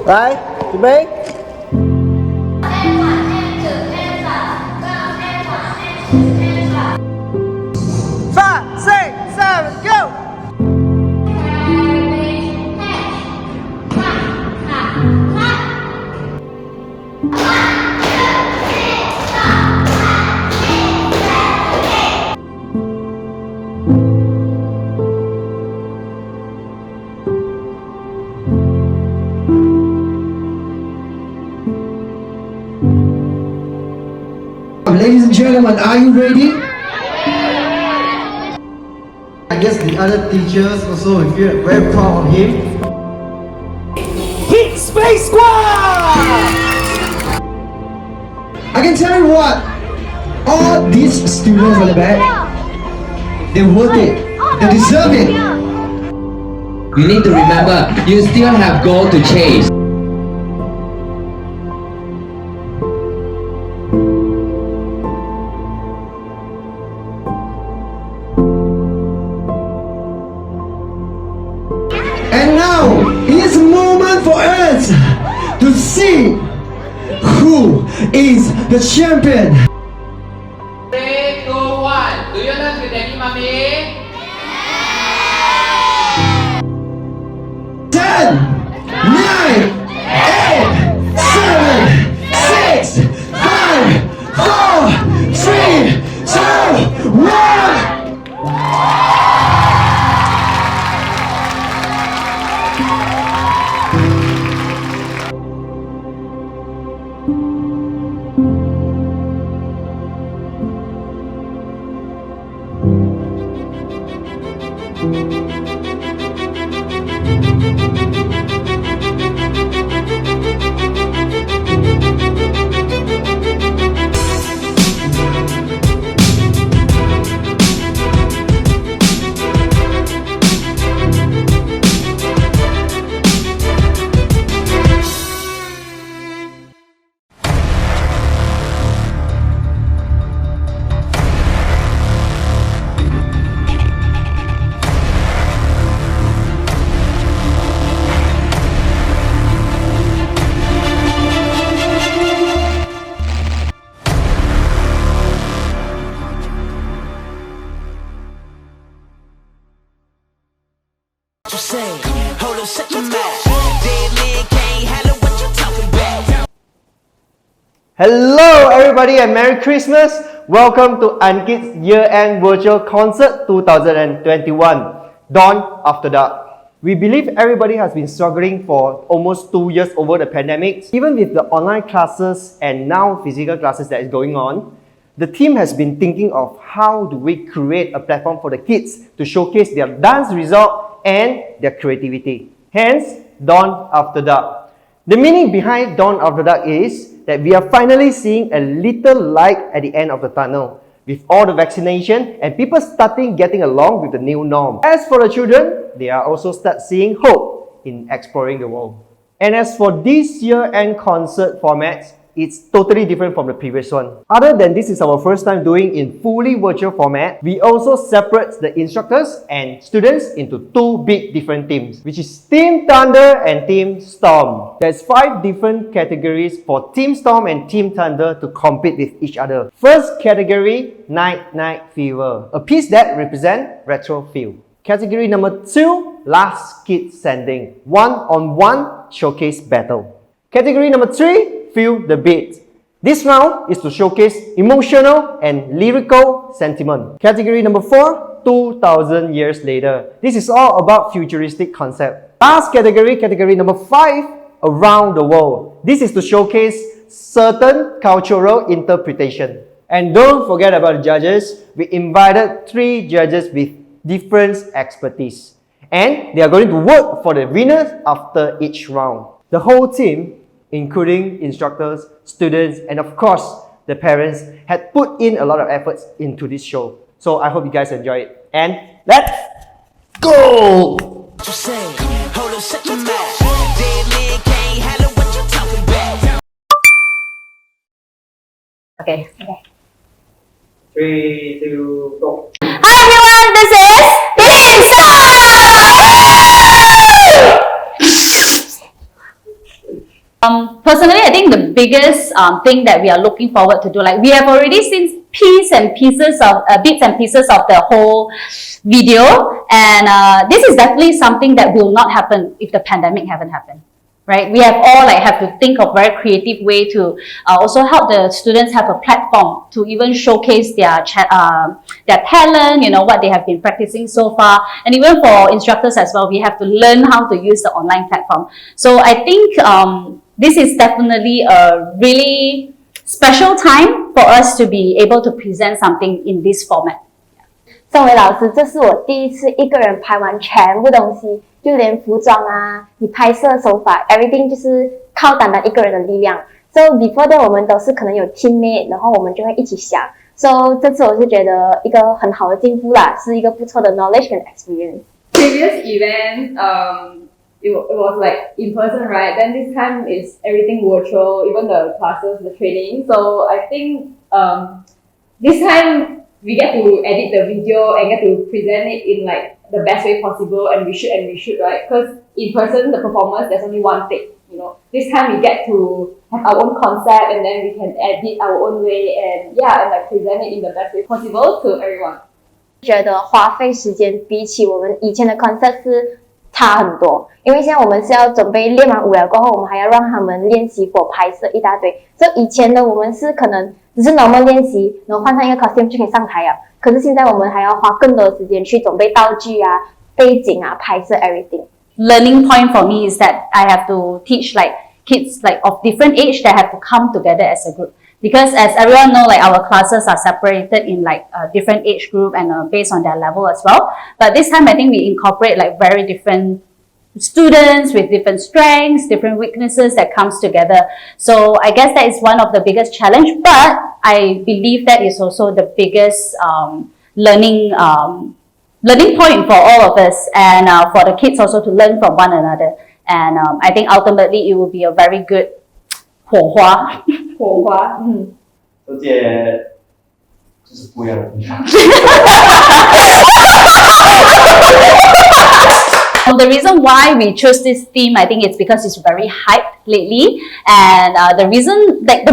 Rồi, chuẩn bị. 5, 6, 7, go! Ladies and gentlemen, are you ready? I guess the other teachers also will feel very proud of him. Hit Space Squad! I can tell you what, all these students on the back, they're worth it, they deserve it. You need to remember, you still have goal to chase. And now, it's a moment for us to see who is the champion. 3, 2, 1. Do you learn with Daddy Mommy? 10, 9, 8, 7, 6, 5, 4, 3, 2, 1. Hello everybody and Merry Christmas! Welcome to Ankit's Year-End Virtual Concert 2021, Dawn After Dark. We believe everybody has been struggling for almost 2 years over the pandemic. Even with the online classes and now physical classes that is going on, the team has been thinking of how do we create a platform for the kids to showcase their dance result and their creativity. Hence, Dawn After Dark. The meaning behind Dawn After Dark is that we are finally seeing a little light at the end of the tunnel with all the vaccination and people starting getting along with the new norm. As for the children, they are also start seeing hope in exploring the world. And as for this year-end concert formats, it's totally different from the previous one. Other than this is our first time doing in fully virtual format, we also separate the instructors and students into 2 big different teams, which is Team Thunder and Team Storm. There's 5 different categories for Team Storm and Team Thunder to compete with each other. First category, Night Night Fever, a piece that represents retro feel. Category number 2, Last Kid Standing, one-on-one showcase battle. Category number 3, Feel the Beat. This round is to showcase emotional and lyrical sentiment. Category number 4, 2000 years later. This is all about futuristic concept. Last category, category number 5, Around the World. This is to showcase certain cultural interpretation. And don't forget about the judges. We invited 3 judges with different expertise. And they are going to vote for the winners after each round. The whole team, including instructors, students, and of course, the parents, had put in a lot of efforts into this show. So I hope you guys enjoy it. And let's go! Okay. 3, 2, go. Hi everyone, this is Team Storm! personally, I think the biggest thing that we are looking forward to do, like we have already seen bits and pieces of the whole video, and this is definitely something that will not happen if the pandemic haven't happened. Right, we have all have to think of very creative way to also help the students have a platform to even showcase their talent, what they have been practicing so far, and even for instructors as well, we have to learn how to use the online platform. So I think this is definitely a really special time for us to be able to present something in this format. 宋伟老师，这是我第一次一个人拍完全部东西，就连服装啊，你拍摄手法 ，everything 就是靠单单一个人的力量。So before that 我们都是可能有 teammate， 然后我们就会一起想。So 这次我是觉得一个很好的进步啦，是一个不错的 knowledge and experience. Previous events, it was like in person, right? Then this time is everything virtual, even the classes, the training. So I think this time we get to edit the video and get to present it in like the best way possible, and we should, right? Because in person, the performance, there's only one take, This time we get to have our own concept, and then we can edit our own way, and like present it in the best way possible to everyone. 觉得花费时间比起我们以前的 concept 是差很多，因为现在我们是要准备练完舞了过后，我们还要让他们练习或拍摄一大堆。所以以前的我们是可能只是 normal 练习，然后换上一个 costume 就可以上台了。可是现在我们还要花更多的时间去准备道具啊、背景啊、拍摄 everything. Learning point for me is that I have to teach kids of different age that have to come together as a group. Because as everyone know, our classes are separated in different age group and based on their level as well. But this time I think we incorporate very different students with different strengths, different weaknesses that comes together. So I guess that is one of the biggest challenge, but I believe that is also the biggest learning point for all of us, and for the kids also to learn from one another. And I think ultimately it will be a very good 火花。火花，而且就是不一样的地方。The reason why we chose this theme, I think it's because it's very hyped lately, and the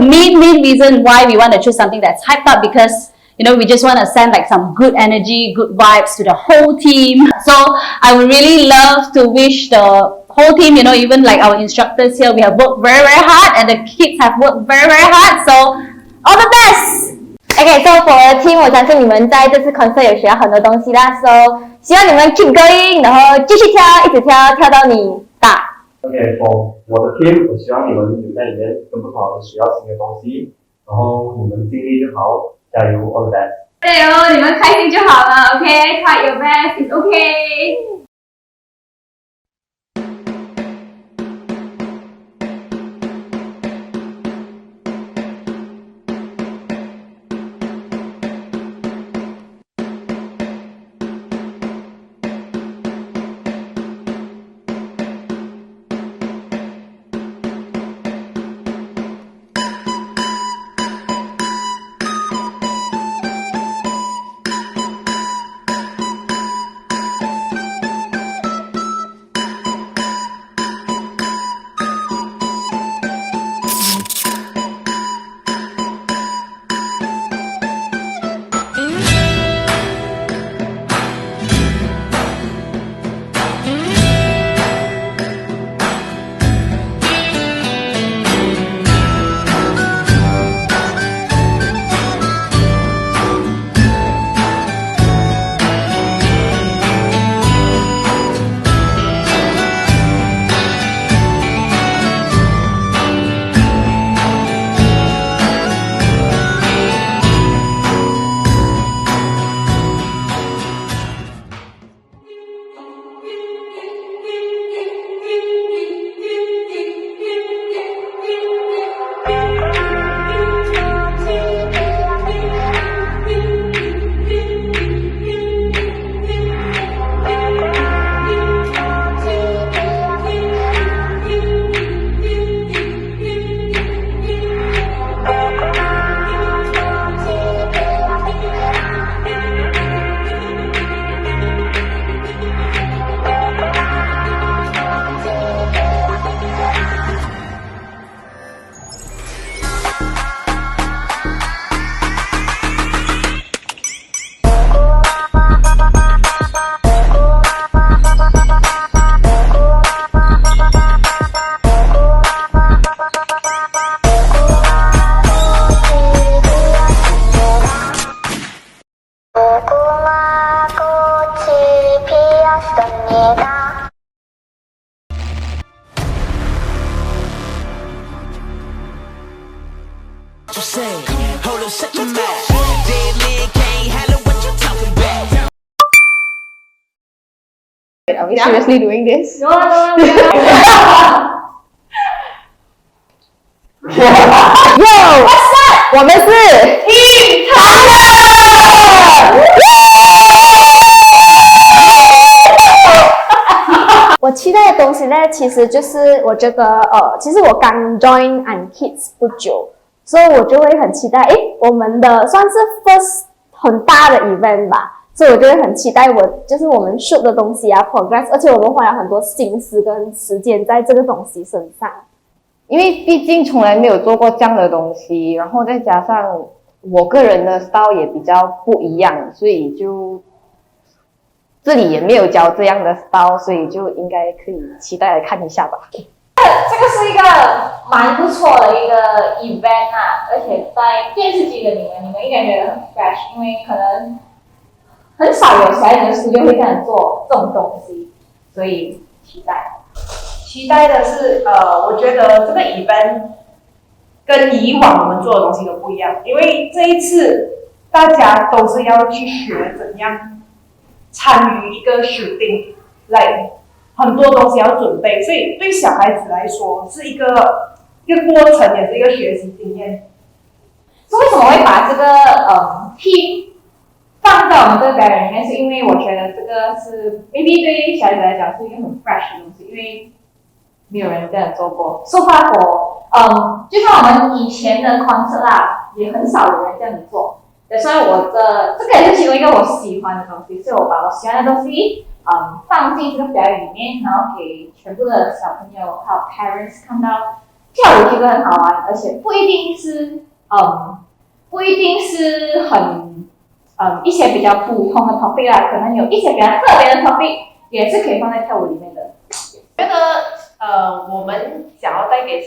main reason why we want to choose something that's hyped up, because we just want to send some good energy, good vibes to the whole team. So I would really love to wish the whole team, even our instructors here, we have worked very, very hard, and the kids have worked very, very hard. So all the best! Okay, so for the team, 我相信你们在这次 concert 有学到很多东西啦。So 希望你们 keep going， 然后继续跳，一直跳，跳到你打。Okay, for 我的 team， 我希望你们有在里面更不好的学到新的东西，然后你们尽力就好，加油 ，all the best！ 加油，你们开心就好了 ，OK？ Try your best, it's okay. Are we seriously doing this? No, no, no. Yo, what's up？ 我们是 Team Tyler。我期待的东西呢，其实就是我觉得其实我刚 join Unkids 不久，所以我就会很期待，我们的算是 first 很大的 event 吧。所以我就会很期待就是我们 shoot 的东西啊 progress， 而且我们花了很多心思跟时间在这个东西身上，因为毕竟从来没有做过这样的东西，然后再加上我个人的 style 也比较不一样，所以就这里也没有教这样的 style， 所以就应该可以期待来看一下吧。这个是一个蛮不错的一个 event 啊，而且在电视机的你们应该觉得很 fresh， 因为可能很少有小孩子的 studio 会这样做这种东西，所以期待。期待的是，我觉得这个 event 跟以往我们做的东西都不一样，因为这一次大家都是要去学怎样参与一个 shooting， 很多东西要准备，所以对小孩子来说是一个过程，也是一个学习经验。为什么会把这个team放在我们这个表演里面，是因为我觉得这个是 maybe 对小孩子来讲是一个很 fresh 的东西，因为没有人这样做过。So far for 就像我们以前的 concert 啦，也很少有人这样子做。所以这个也是其中一个我喜欢的东西，所以我把我喜欢的东西放进这个表演里面，然后给全部的小朋友还有 parents 看到跳舞其实很好玩，而且不一定是很一些比较普通的 topic 啦，可能有一些比较特别的 topic 也是可以放在跳舞里面的。觉得我们想要带给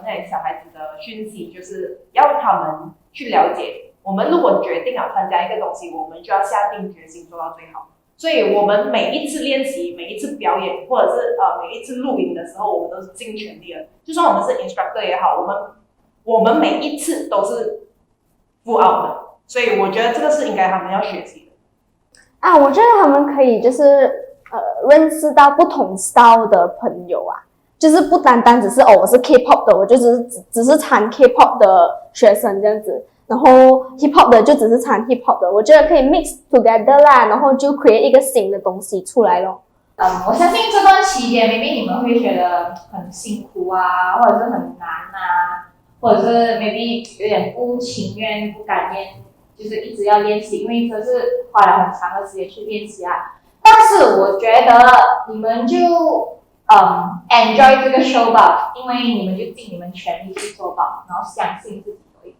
那些小孩子的讯息，就是要他们去了解，我们如果决定要参加一个东西，我们就要下定决心做到最好。所以我们每一次练习、每一次表演，或者是每一次录影的时候，我们都是尽全力的。就算我们是 instructor 也好，我们每一次都是 full out 的。所以我觉得这个是应该他们要学习的。我觉得他们可以就是认识到不同 style 的朋友啊，就是不单单只是我是 K-pop 的，我就只是参 K-pop 的学生这样子，然后 hip-hop 的就只是参 hip-hop 的，我觉得可以 mix together 啦，然后就 create 一个新的东西出来咯。我相信这段期间 maybe 你们会觉得很辛苦啊，或者是很难啊，或者是 maybe 有点不情愿、不甘愿，就是一直要练习，因为这是花了很长的时间去练习啊。但是我觉得你们就enjoy 这个 show 吧，因为你们就尽你们全力去做吧，然后相信自己多一点。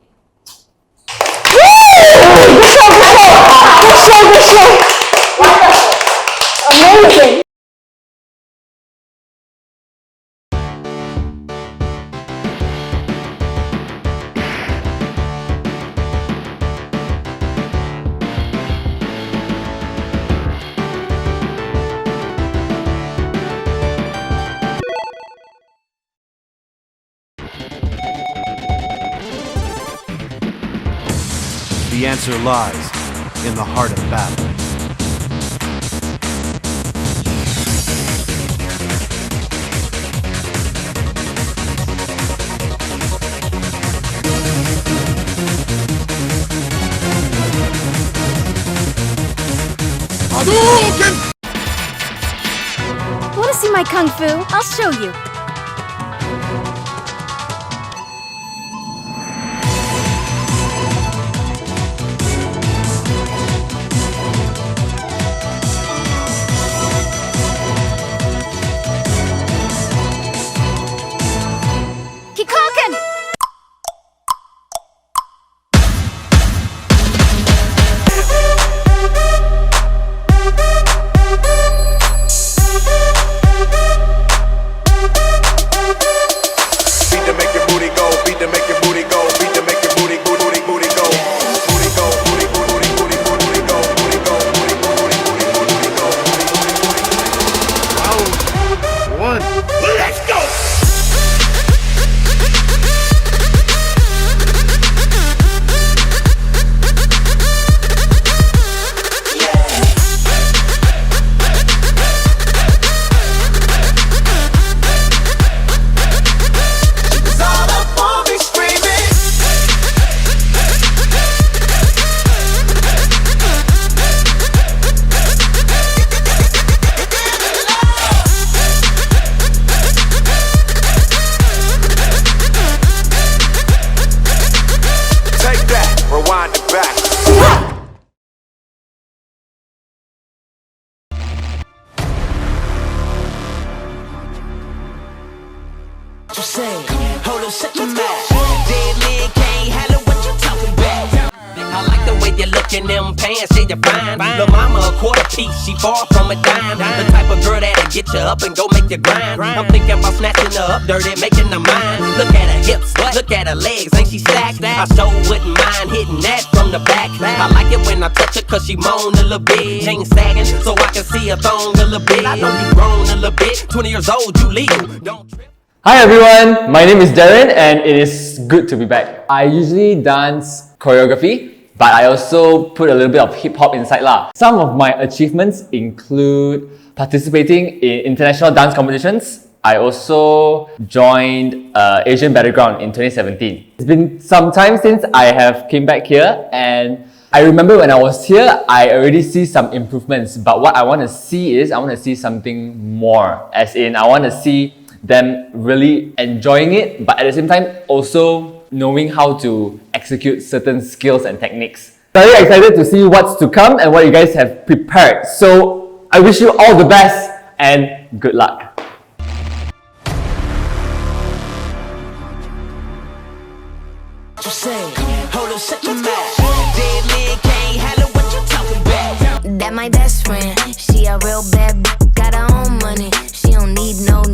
Amazing。The answer lies in the heart of battle. Want to see my kung fu? I'll show you. Kikoken! you say? Hold up, shut your mouth. Dead man can't handle what you talking about. I like the way you look in them pants, yeah, you're fine. Lil' mama a quarter piece, she far from a dime. The type of girl that'll get you up and go make you grind. I'm thinking about snatching her up dirty, making her mine. Look at her hips, look at her legs, ain't she stacked? I sure wouldn't mind hitting that from the back. I like it when I touch her cause she moan a little bit. Chain sagging so I can see her thong a little bit. I know you grown a little bit, 20 years old, you legal. Don't trip. Hi everyone, my name is Darren and it is good to be back. I usually dance choreography, but I also put a little bit of hip-hop inside lah. Some of my achievements include participating in international dance competitions. I also joined Asian Battleground in 2017. It's been some time since I have came back here, and I remember when I was here, I already see some improvements, but what I want to see is, I want to see something more. As in, I want to see them really enjoying it, but at the same time also knowing how to execute certain skills and techniques. Very excited to see what's to come and what you guys have prepared. So I wish you all the best and good luck. What you say? Hold up, shut your mouth. Dead man can't handle what you talking about. That my best friend, she a real bad got her own money. She don't need no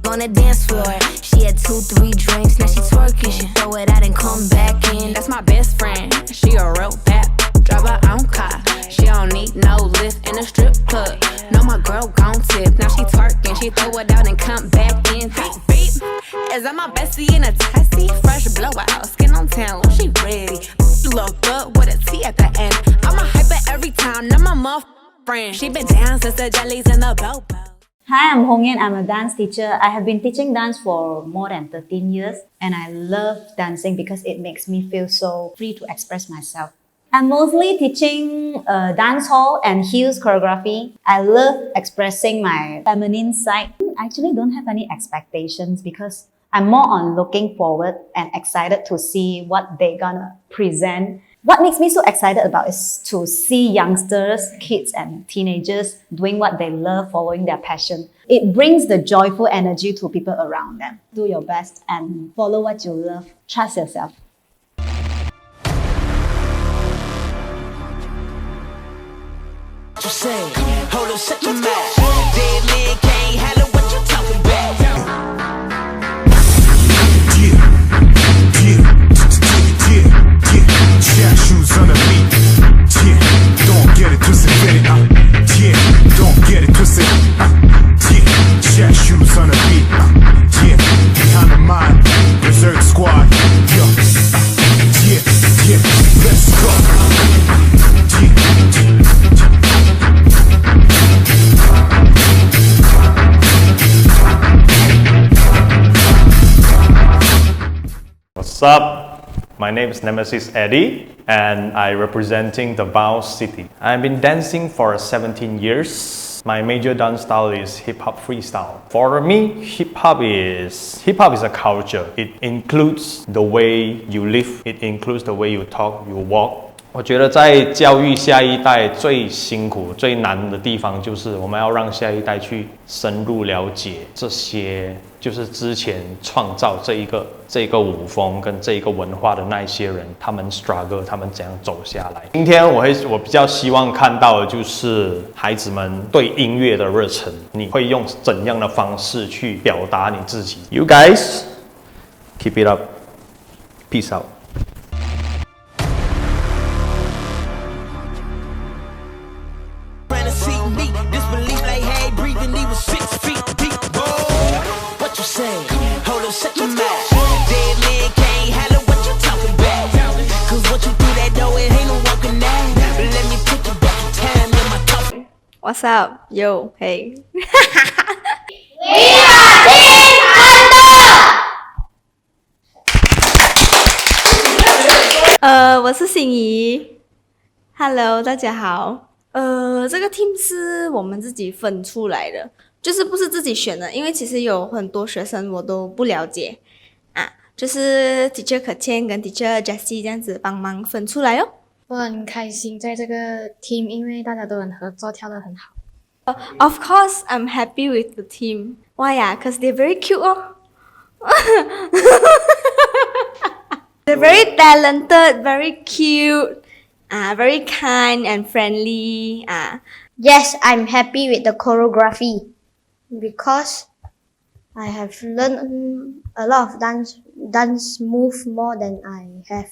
on the dance floor. She had 2-3 drinks, now she twerking. She throw it out and come back in. That's my best friend, she a real bad drive her own car. She don't need no lift in a strip club. No, my girl gon' tip, now she twerking. She throw it out and come back in. Beep, beep. Is that my bestie in a tessie? Fresh blowout, skin on tan, when she ready. Look good with a T at the end. I'm a hyper every time, now my muff friend. She been down since the jellies and the bobo. Hi, I'm Hong Yen. I'm a dance teacher. I have been teaching dance for more than 13 years and I love dancing because it makes me feel so free to express myself. I'm mostly teaching dance hall and heels choreography. I love expressing my feminine side. I actually don't have any expectations because I'm more on looking forward and excited to see what they're gonna present. What makes me so excited about is to see youngsters, kids and teenagers doing what they love, following their passion. It brings the joyful energy to people around them. Do your best and follow what you love. Trust yourself. What you say? Hold up, shut your mouth. Dead man can't handle what you talking about. Yeah, shoes on the beat. Yeah, don't get it twisted, get it out. Yeah, don't get it twisted. Yeah, yeah, shoes on the beat. Yeah, behind the mind, Berserk Squad. Yeah, yeah, yeah, let's go. What's up? My name is Nemesis Eddie and I representing the Davao City. I've been dancing for 17 years. My major dance style is hip-hop freestyle. For me, hip-hop is a culture. It includes the way you live, it includes the way you talk, you walk. 我觉得在教育下一代最辛苦、最难的地方，就是我们要让下一代去深入了解这些，就是之前创造这一个舞风跟这一个文化的那一些人，他们 struggle， 他们怎样走下来。今天我比较希望看到的就是孩子们对音乐的热忱，你会用怎样的方式去表达你自己 ？You guys keep it up, peace out. What's up? Yo, hey. We are Team Hunter! 我是心怡。Hello， 大家好。这个 team 是我们自己分出来的，就是不是自己选的，因为其实有很多学生我都不了解啊，就是 Teacher 可倩跟 Teacher Jessie 这样子帮忙分出来哦。我很开心在这个 team， 因为大家都很合作，跳得很好。Of course, I'm happy with the team. Why? Yeah, because they're very cute. Oh, They're very talented, very cute, very kind and friendly. Yes, I'm happy with the choreography because I have learned a lot of dance move more than I have.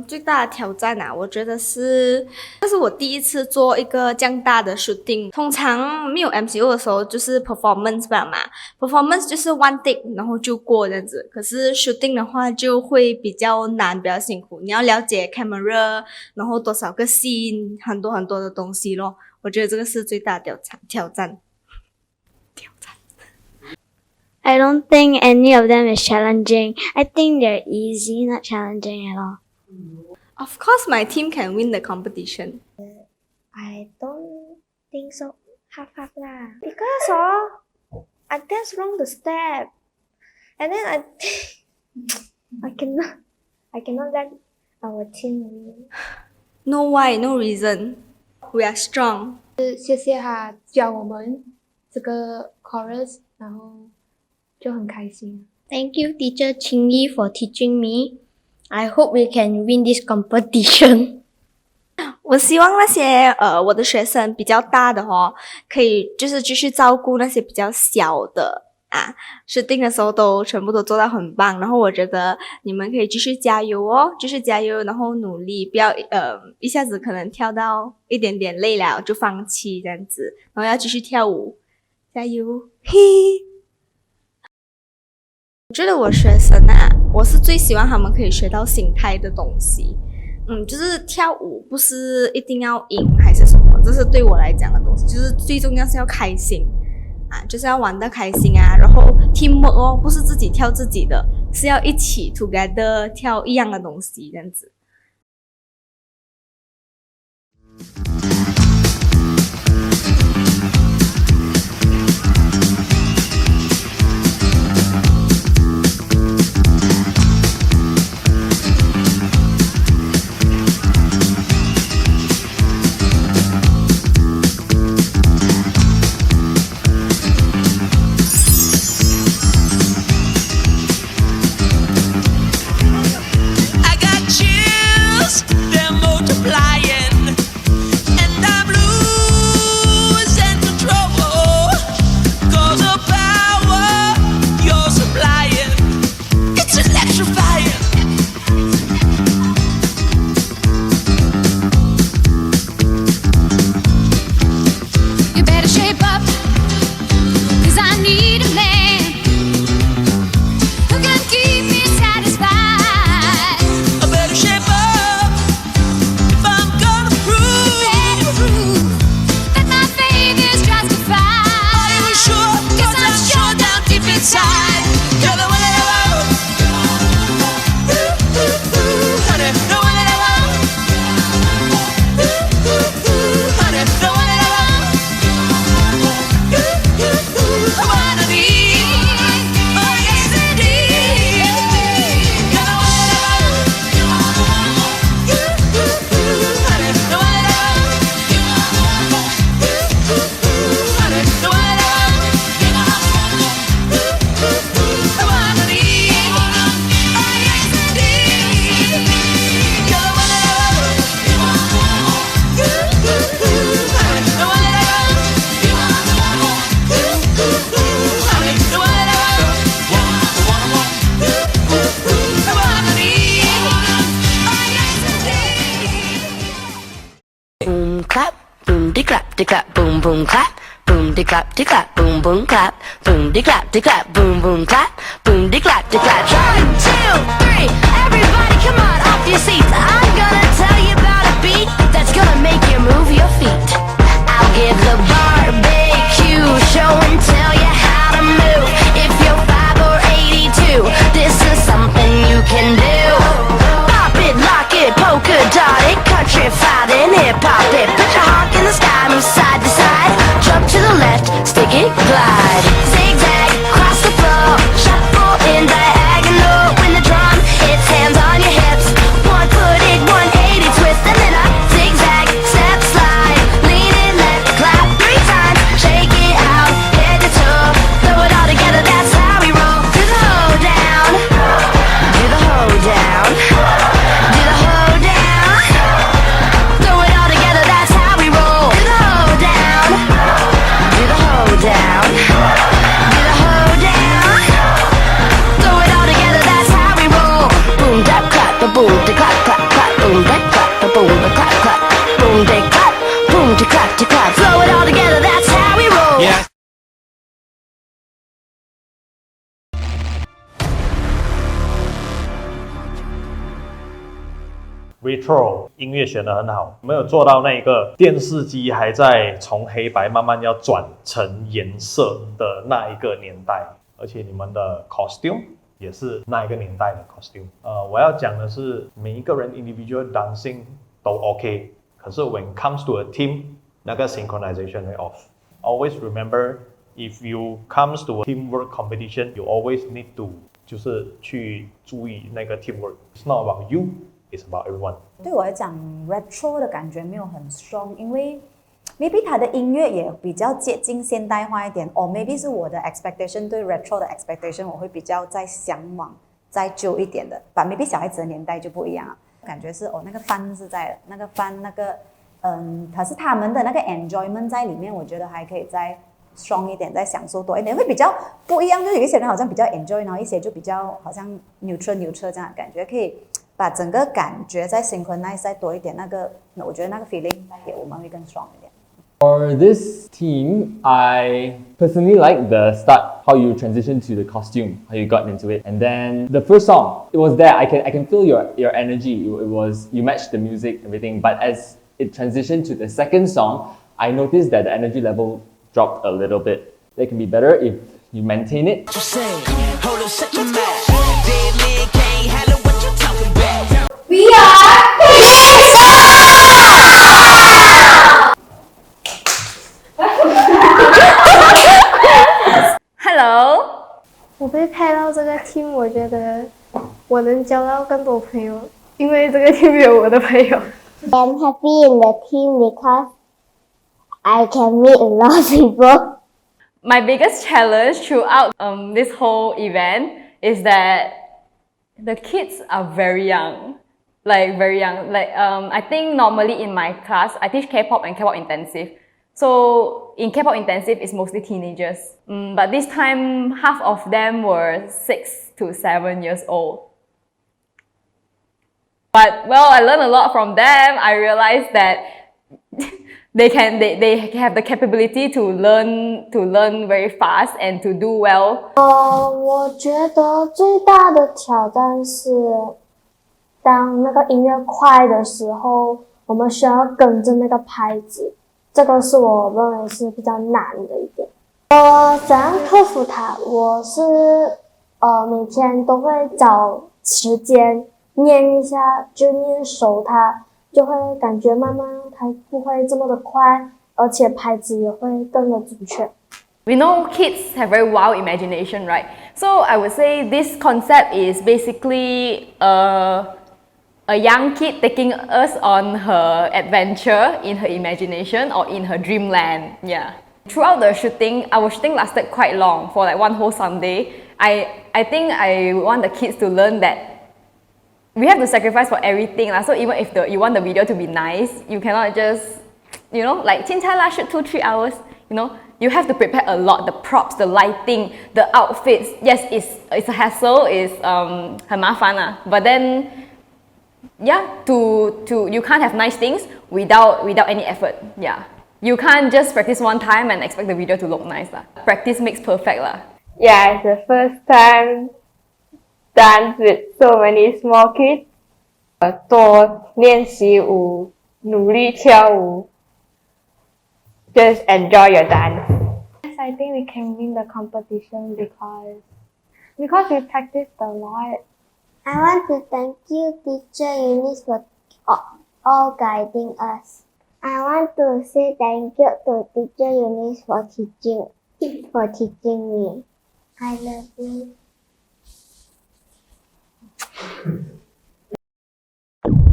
最大的挑战我觉得是，这是我第一次做一个这样大的 shooting。通常没有 MCO 的时候就是 performance 吧嘛 ，performance 就是 one take 然后就过这样子。可是 shooting 的话就会比较难，比较辛苦。你要了解 camera， 然后多少个 scene， 很多很多的东西咯。我觉得这个是最大的挑战。I don't think any of them is challenging. I think they're easy, not challenging at all. Of course, my team can win the competition. I don't think so. Half lah. Because I dance wrong the step, and then I cannot let our team win. No why, no reason. We are strong. 谢谢他教我们这个 chorus， 然后就很开心。Thank you, Teacher Qing Yi, for teaching me. I hope we can win this competition. 我希望那些我的学生比较大的可以就是继续照顾那些比较小的shooting 的时候全部都做到很棒。然后我觉得你们可以继续加油继续加油，然后努力，不要一下子可能跳到一点点累了就放弃这样子，然后要继续跳舞，加油！嘿。我觉得我学生我是最希望他们可以学到心态的东西。就是跳舞不是一定要赢还是什么，这是对我来讲的东西，就是最重要是要开心就是要玩得开心然后 teamwork 不是自己跳自己的，是要一起 together 跳一样的东西这样子。boom boom clap, boom de clap boom boom clap, boom de clap boom boom clap, boom de clap 1, 2, 3, everybody come on off your seats. I'm gonna tell you about a beat that's gonna make you move your feet. I'll give the barbecue show and tell you how to move. If you're 5 or 82, this is something you can do. Pop it, lock it, polka dot it, country fighting, hip hop it. Put your honk in the sky, move side to side. Jump to the left, stick it, glide. Zigzag, cross the floor, shuffle in diagonal. When the drum hits, hands on your hips. 1 foot it, 180 twist, and then up. Zigzag, step, slide, lean it, left, clap 3 times. Shake it out, head to toe, throw it all together. That's how we roll. Do the whole dance. de clap, clap, clap, boom, de clap, boom, de clap, clap, boom, de clap, boom, de clap, de clap. Throw it all together, that's how we roll. Yeah. Retro 音乐选得很好，没有做到那个电视机还在从黑白慢慢要转成颜色的那一个年代，而且你们的 costume 也是那一个年代的 costume。我要讲的是每一个人 individual dancing 都 OK， 可是 when it comes to a team， 那个 synchronization 会 off。Always remember if you comes to a teamwork competition， you always need to 就是去注意那个 teamwork。It's not about you。It's about everyone. 对我来讲 ，retro 的感觉没有很 strong， 因为 maybe 它的音乐也比较接近现代化一点，or maybe 是我的 expectation 对 retro 的 expectation 我会比较再向往再旧一点的，but maybe 小孩子的年代就不一样了，感觉是那个 fun 是在那个 fun 那个可是他们的那个 enjoyment 在里面，我觉得还可以再 strong 一点，再享受多一点，会比较不一样。就有一些人好像比较 enjoy， 然后一些就比较好像 neutral 这样的感觉，可以把整个感觉再 synchronize 再多一点，那个我觉得那个 feeling 带给我们会更 strong 一点。For this team, I personally like the start, how you transition to the costume, how you got into it, and then the first song, it was there. I can feel your energy. It was you matched the music, everything. But as it transitioned to the second song, I noticed that the energy level dropped a little bit. That can be better if you maintain it. We are Hello， 我被派到这个 team， 我觉得我能交到更多朋友，因为这个 team 有我的朋友。I'm happy in the team because I can meet a lot of people. My biggest challenge throughout this whole event is that the kids are very young. Like very young. Like I think normally in my class, I teach K-pop and K-pop intensive. So in K-pop intensive, it's mostly teenagers. But this time, half of them were 6 to 7 years old. But well, I learned a lot from them. I realized that they have the capability to learn very fast and to do well. 我觉得最大的挑战是，当那个音乐快的时候，我们需要跟着那个拍子，这个是我认为是比较难的一点。我怎样克服它？我是每天都会找时间念一下，就念熟它，就会感觉慢慢它不会这么的快，而且拍子也会更的准确。We know kids have very wild imagination, right? So I would say this concept is basically a young kid taking us on her adventure in her imagination or in her dreamland. Yeah. Throughout the shooting, our shooting lasted quite long, for like one whole Sunday. I think I want the kids to learn that we have to sacrifice for everything. So even if you want the video to be nice, you cannot just, like Chinchala shoot 2-3 hours, you have to prepare a lot, the props, the lighting, the outfits. Yes, it's a hassle, it's 很麻烦啦. But then, yeah, you can't have nice things without any effort. Yeah, you can't just practice one time and expect the video to look nice lah. Practice makes perfect lah. Yeah, it's the first time dance with so many small kids. 多练习舞，努力跳舞。Just enjoy your dance. Yes, I think we can win the competition because we practiced a lot. I want to thank you, Teacher Eunice, for all guiding us. I want to say thank you to Teacher Eunice for teaching me. I love you.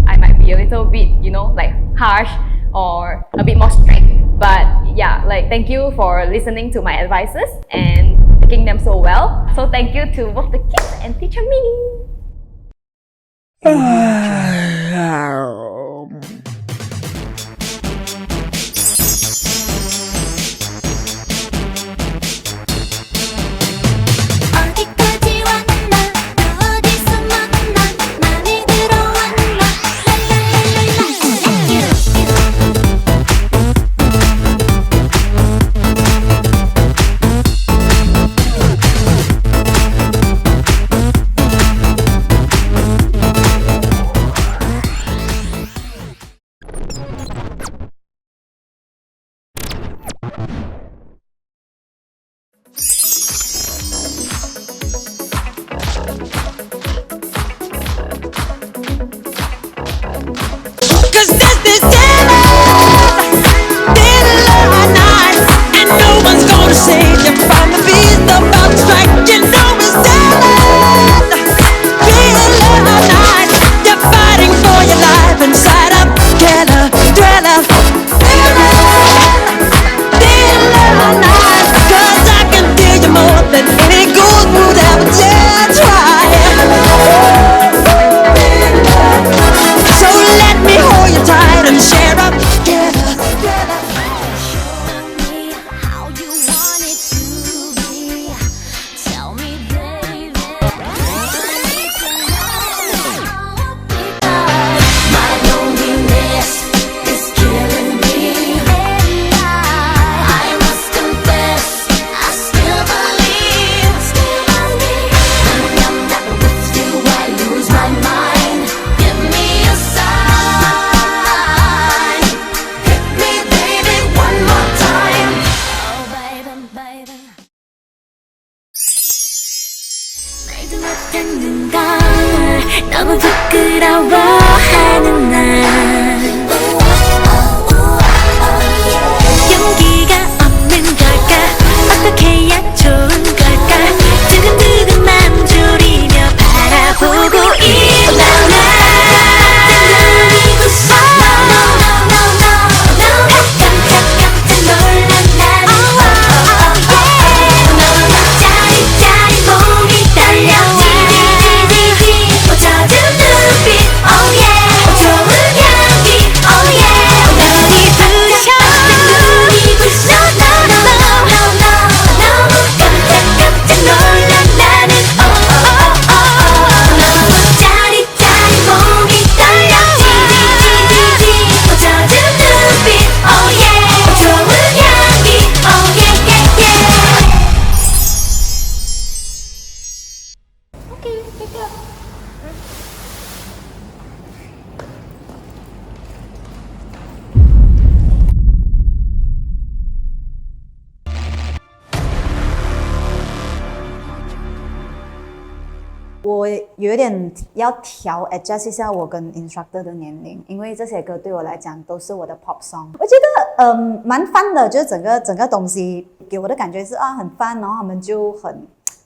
I might be a little bit, like harsh or a bit more strict. But yeah, like thank you for listening to my advices and taking them so well. So thank you to both the kids and Teacher Minnie. 어디까지 왔나 어디서 만나 맘이 들어왔나 我有一点要adjust 一下我跟 instructor 的年龄，因为这些歌对我来讲都是我的 pop song。我觉得蛮 fun 的，就是整个东西给我的感觉是很 fun， 然后他们就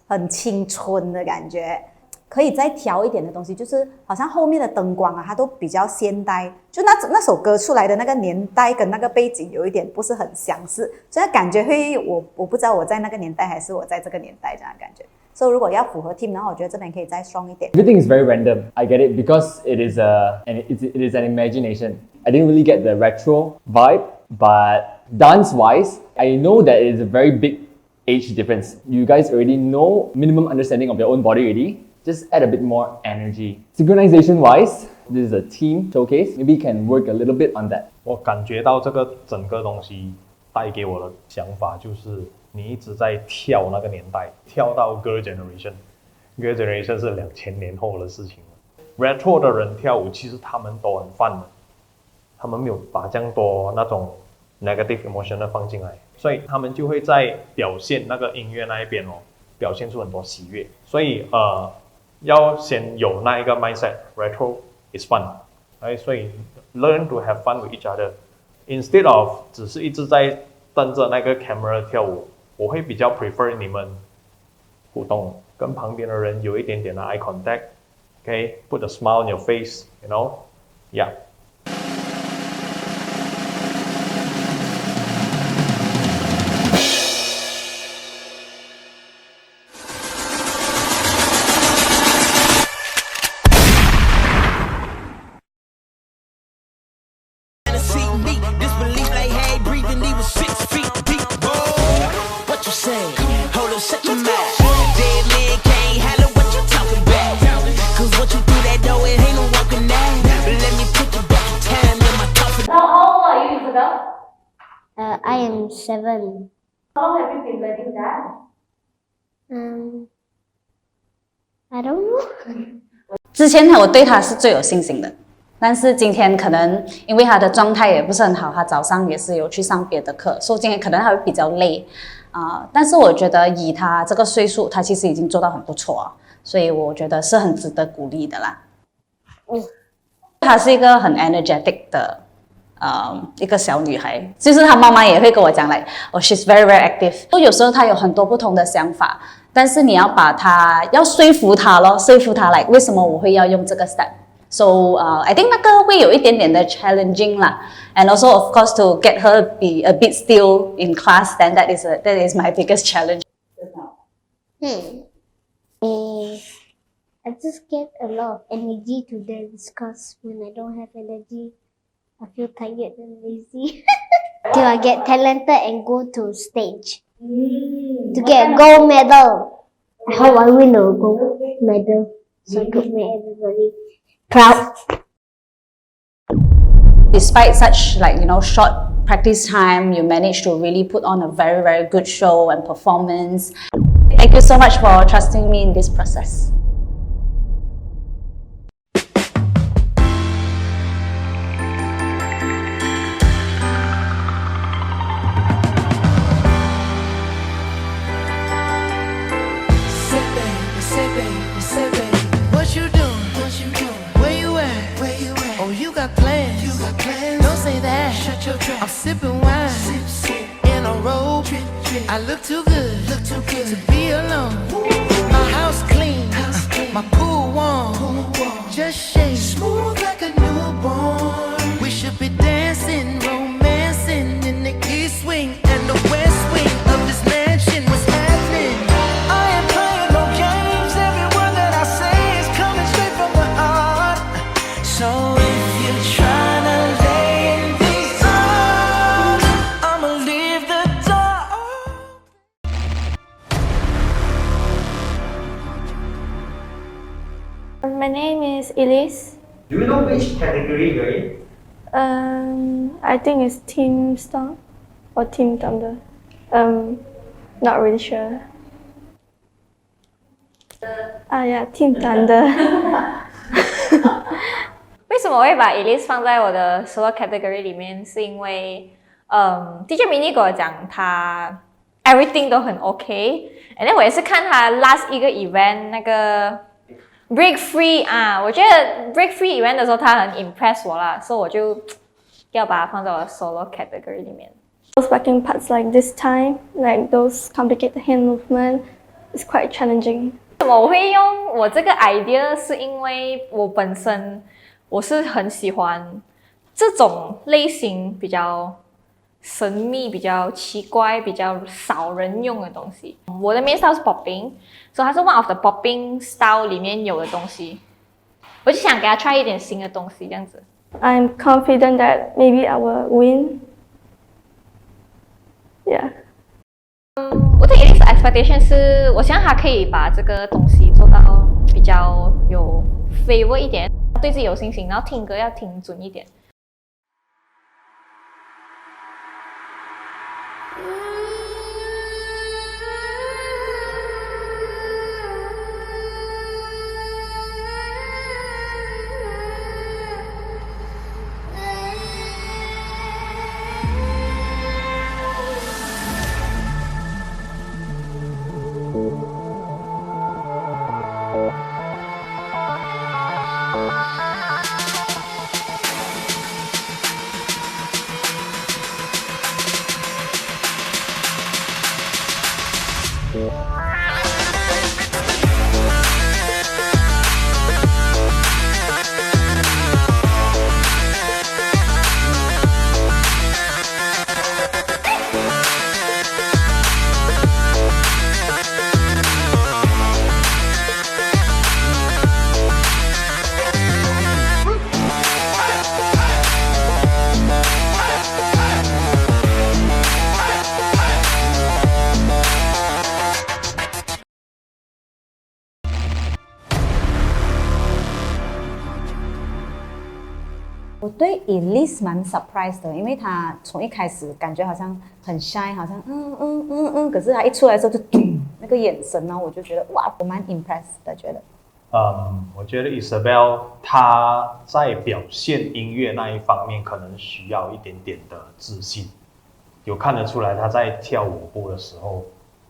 很青春的感觉。可以再调一点的东西，就是好像后面的灯光啊，它都比较现代，就那首歌出来的那个年代跟那个背景有一点不是很相似，所以感觉会我不知道我在那个年代还是我在这个年代这样的感觉。所以如果要符合 team， 然后我觉得这边可以再 strong 一点。Everything is very random. I get it because it is an imagination. I didn't really get the retro vibe, but dance-wise, I know that it is a very big age difference. You guys already know minimum understanding of your own body already. Just add a bit more energy. Synchronization-wise, this is a team showcase. Maybe you can work a little bit on that. 我感觉到这个整个东西带给我的想法就是，你一直在跳那个年代，跳到 Girl Generation。Girl Generation 是2000年后的事情了。Retro 的人跳舞，其实他们都很 fun 的，他们没有把这样多那种 negative emotion 放进来，所以他们就会在表现那个音乐那一边表现出很多喜悦。所以要先有那一个 mindset， retro is fun， 所以 learn to have fun with each other instead of 只是一直在瞪着那个 camera 跳舞。我会比较 prefer 你们互动，跟旁边的人有一点点的 eye contact， put a smile on your face， you know，yeah。I am 7. How long have you been learning that? I don't know. 之前我对他是最有信心的，但是今天可能因为他的状态也不是很好，他早上也是有去上别的课，所以今天可能他会比较累但是我觉得以他这个岁数，他其实已经做到很不错所以我觉得是很值得鼓励的啦。她是一个很 energetic 的一个小女孩，就是她妈妈也会跟我讲she's very very active。有时候她有很多不同的想法，但是你要把她要说服她为什么我会要用这个 step。So I think 那个会有一点点的 challenging 啦，and also of course to get her be a bit still in class, then that is my biggest challenge. I just get a lot of energy to dance because when I don't have energy, I feel tired and lazy. Till I get talented and go to stage to get gold medal. I hope I win a gold medal so I could make everybody proud. Despite such short practice time, you managed to really put on a very very good show and performance. Thank you so much for trusting me in this process. What you doing? Where you at? Oh, you got plans. Don't say that. I'm sipping wine in a robe. I look too good to be alone. My house clean, my pool warm. Just shake smooth like a newborn. We should be dancing, romancing in the east wing and the west wing of this mansion. What's happening? I ain't playing no games. Every word that I say is coming straight from the heart. So if you're trying to lay in these arms, I'ma leave the door. My name is Elise. Do you know which category you're in? I think it's Team Star or Team Thunder. Not really sure. Yeah, Team Thunder. 为什么我会把 Elise 放在我的 solo category 里面？是因为DJ Mini 跟我讲他 everything 都很 OK，and then 我也是看他 last 一个 event 那个 break free 啊，我觉得 break free event 的时候他很 impress 我啦，所以我就要把它放在我的 solo category 里面。Those backing parts like this time, like those complicated hand movement, is quite challenging. 为什么我会用我这个 idea？ 是因为我本身我是很喜欢这种类型比较神秘、比较奇怪、比较少人用的东西。我的 main style 是 popping， 所以它是 one of the popping style 里面有的东西。我就想给它 try 一点新的东西，这样子。I'm confident that maybe I will win. Yeah. 我对 Elise 的 expectation 是，我希望他可以把这个东西做到比较有 favor 一点，对自己有信心，然后听歌要听准一点。我对 Elise 蛮 surprise 的，因为她从一开始感觉好像很 shy， 好像可是她一出来的时候就那个眼神呢，我就觉得哇，我蛮 impressed 的，觉得。我觉得 Isabel 她在表现音乐那一方面可能需要一点点的自信，有看得出来她在跳舞步的时候，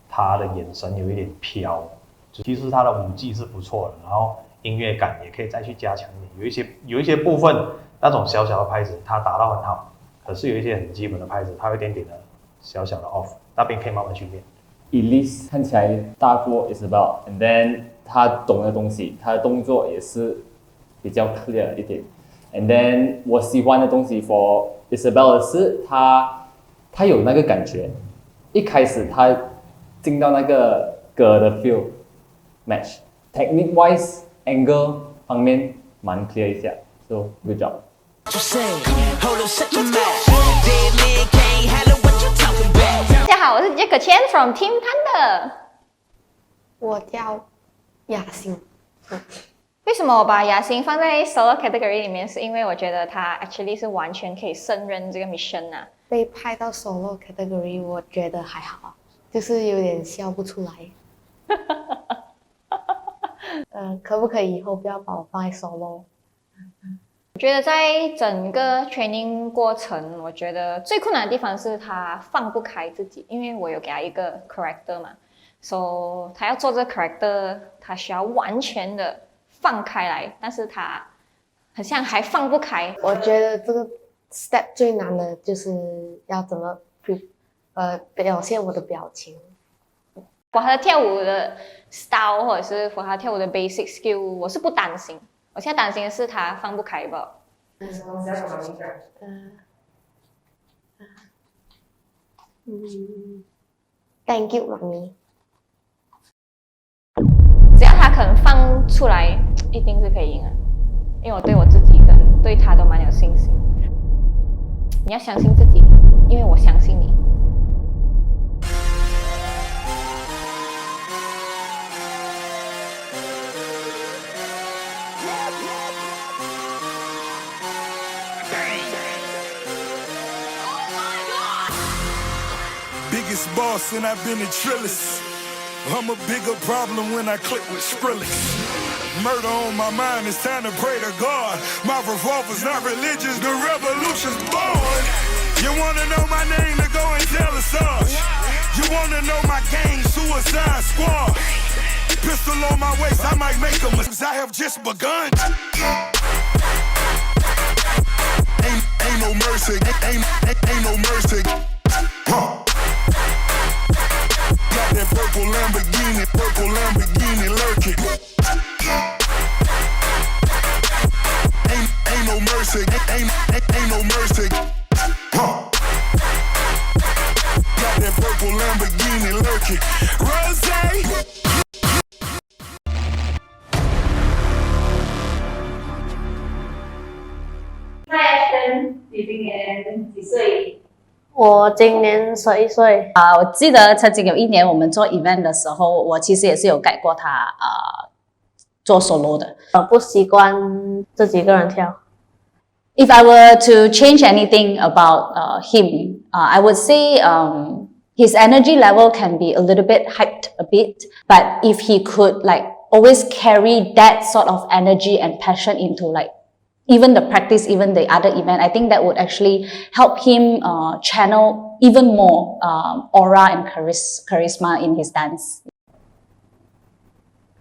她的眼神有一点飘。其实她的舞技是不错的，然后音乐感也可以再去加强一点，有一些部分。那种小小的拍子，它打到很好，可是有一些很基本的拍子，它有一点点的小小的 off， 那边可以慢慢去练。Elise 看起来大过 Isabel，and then 她懂的东西，她的动作也是比较 clear 一点。And then 我喜欢的东西 for Isabel 的是她有那个感觉，一开始她进到那个歌的 feel match， technique wise angle 方面蛮 clear 一下 ，so good job。大家好，我是Jack Chen from Team Thunder。我叫雅欣。为什么我把雅欣放在 solo category 里面？是因为我觉得她 actually 是完全可以胜任这个 mission 啊。被派到 solo category， 我觉得还好，就是有点笑不出来。可不可以以后不要把我放在 solo？我觉得在整个 training 过程，我觉得最困难的地方是他放不开自己，因为我有给他一个 character 嘛，所以他要做这个 character， 他需要完全的放开来，但是他好像还放不开。我觉得这个 step 最难的就是要怎么表现我的表情。for 他的跳舞的 style 或者是 for 他跳舞的 basic skill， 我是不担心。我现在担心的是他放不开吧。Thank you， 妈咪。只要他肯放出来，一定是可以赢的。因为我对我自己跟对他都蛮有信心。你要相信自己，因为我相信你。Biggest boss and I've been a trillist. I'm a bigger problem when I click with Skrillex. Murder on my mind, it's time to pray to God. My revolver's not religious, the revolution's born. You wanna know my name, to go and tell us us. You wanna know my gang, Suicide Squad. Pistol on my waist, I might make them. I have just begun. Ain't no mercy, ain't no mercy. Huh. Got that purple Lamborghini lurking. Ain't no mercy, ain't no mercy. Huh. Got that purple Lamborghini lurking. Rose. Hi Ashton，你今年几岁？我今年11岁。我记得曾经有一年我们做 event 的时候，我其实也是有改过他做 solo 的。不习惯自己一个人跳。If I were to change anything about him, I would say his energy level can be a little bit hyped a bit, but if he could like always carry that sort of energy and passion into like even the practice, even the other event, I think that would actually help him channel even more aura and charisma in his dance.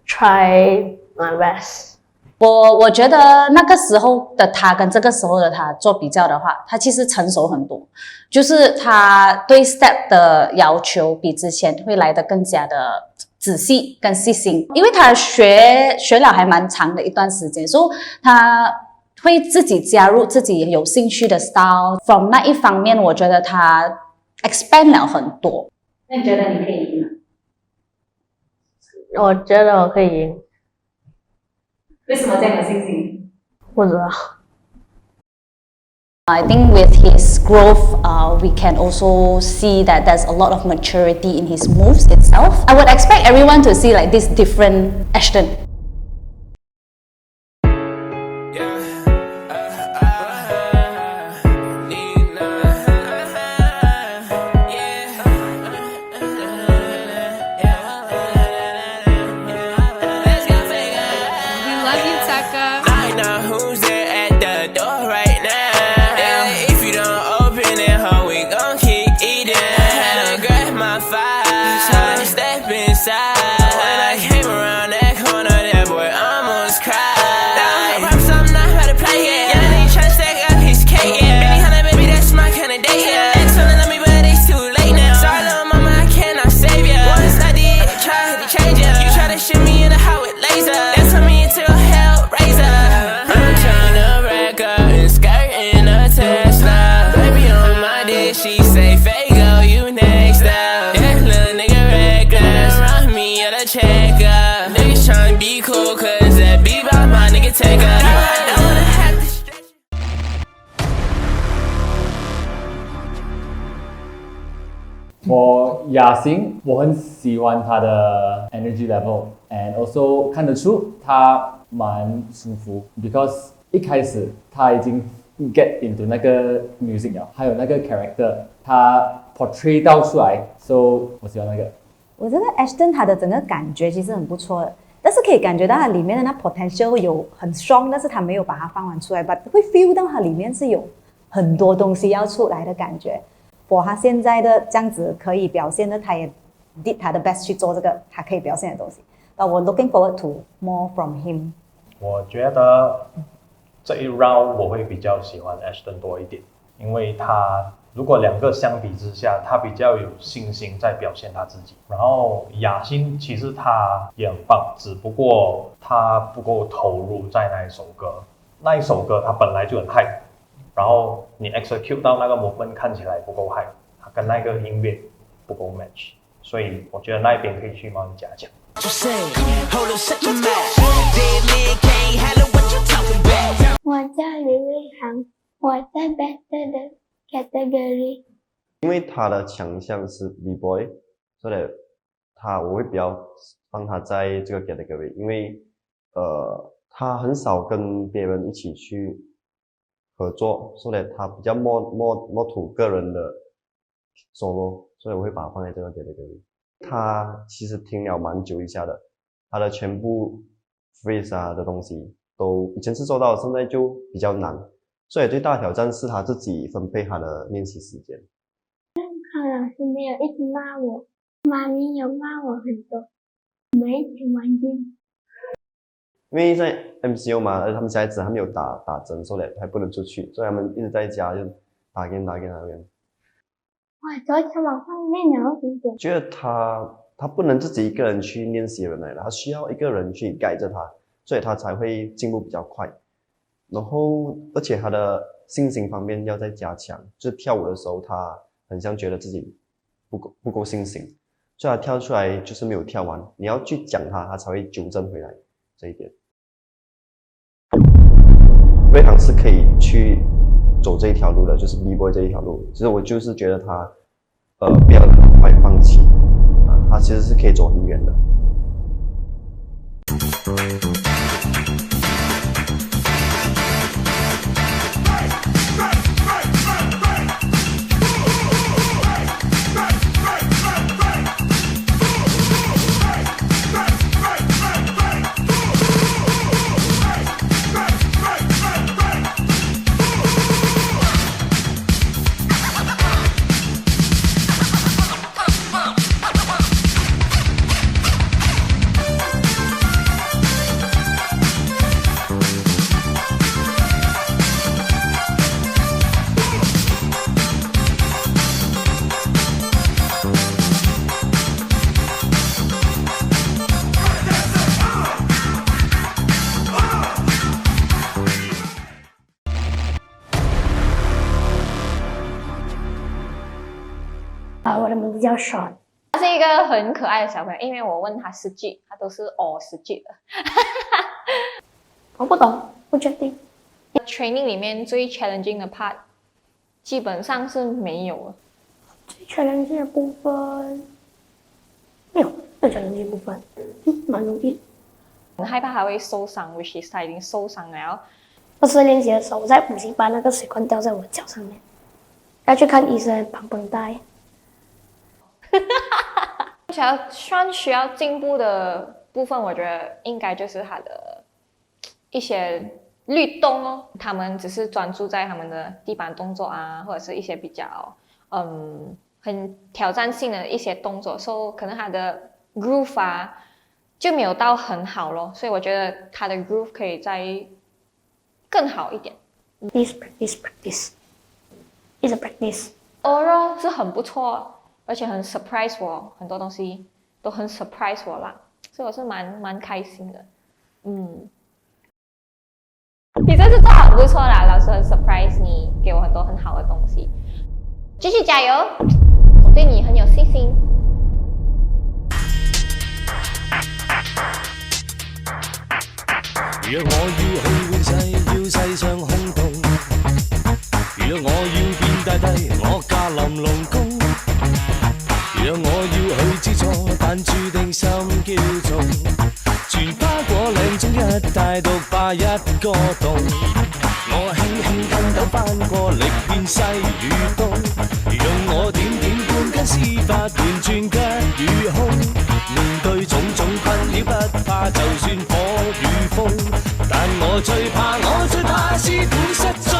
Try my best. 我觉得那个时候的他跟这个时候的他做比较的话，他其实成熟很多，就是他对 step 的要求比之前会来得更加的仔细跟细心，因为他学了还蛮长的一段时间，所以他会自己加入自己有兴趣的 style。From 那一方面，我觉得他 expand 了很多。那你觉得你可以赢吗？我觉得我可以赢。为什么这样有信心？不知道。I think with his growth, we can also see that there's a lot of maturity in his moves itself. I would expect everyone to see like this different Ashton. For Yasin， 我很喜欢他的 energy level，and also 看得出他蛮舒服 ，because 一开始他已经 get into 那个 music 了，还有那个 character， 他 portray 到出来 ，so 我喜欢那个。我觉得 Ashton 他的整个感觉其实很不错的，但是可以感觉到他里面的那 potential 有很 strong， 但是他没有把它放完出来 ，but 会 feel 到他里面是有很多东西要出来的感觉。for 他现在的这样子可以表现的，他也 did 他的 best 去做这个他可以表现的东西。但我 looking forward to more from him。我觉得这一 round 我会比较喜欢 Ashton 多一点，因为他如果两个相比之下，他比较有信心在表现他自己。然后雅欣其实他也很棒，只不过他不够投入在那一首歌。那一首歌他本来就很 hype， 然后你 execute 到那个 movement 看起来不够 hype， 他跟那个音乐不够 match， 所以我觉得那一边可以去慢慢加强。我叫李瑞航，我在 Better 的 category。因为他的强项是 B-boy， 所以我会比较放他在这个 category， 因为他很少跟别人一起去合作，所以他比较more to个人的 solo， 所以我会把他放在这个 category。他其实停了蛮久一下的，他的全部 phrase 啊的东西都以前是做到，现在就比较难，所以最大的挑战是他自己分配他的练习时间。考老师没有一直骂我，妈咪有骂我很多。没听完音。因为在 MCO 嘛，而他们小孩子还没有打针，所以还不能出去，所以他们一直在家就打 game。哇，昨天晚上练了2点。觉得他不能自己一个人去练习的人来了，他需要一个人去guide着他，所以他才会进步比较快。然后而且他的信心方面要再加强，就是跳舞的时候他很像觉得自己不够信心，所以他跳出来就是没有跳完，你要去讲他才会纠正回来这一点。瑞航是可以去走这一条路的，就是 B-boy 这一条路。其实我就是觉得他不要很快放弃他其实是可以走很远的。我的名字叫 Sean。他是一个很可爱的小朋友，因为我问他10句，他都是10句的。我不懂，不确定。Training 里面最 challenging 的 part 基本上是没有了。最 challenging 的部分没有，最 challenging 的部分蛮容易。很害怕他会受伤 ，which is 他已经受伤了。2次练习的时候，我在补习班那个水管掉在我脚上面，要去看医生绑绷带。需要进步的部分，我觉得应该就是他的一些律动哦。他们只是专注在他们的地板动作啊，或者是一些比较很挑战性的一些动作，所以可能他的 groove 啊就没有到很好咯。所以我觉得他的 groove 可以再更好一点。Practice， 一直 practice。Overall 是很不错。而且很 surprise 我，很多东西都很 surprise 我啦，所以我是蛮开心的。你这次做很不错啦，老师很 surprise 你，给我很多很好的东西，继续加油，我对你很有信心。若我要去換世，要世上空洞；若我要變大帝，我駕臨龍宮。若我要去知錯，但注定心驕縱。全花果嶺中一帶獨霸一個洞。我輕輕筋斗翻過力遍西與東，用我點半根絲髮換轉吉與凶。面對種種困擾不怕，就算火與風。但我最怕是本失蹤。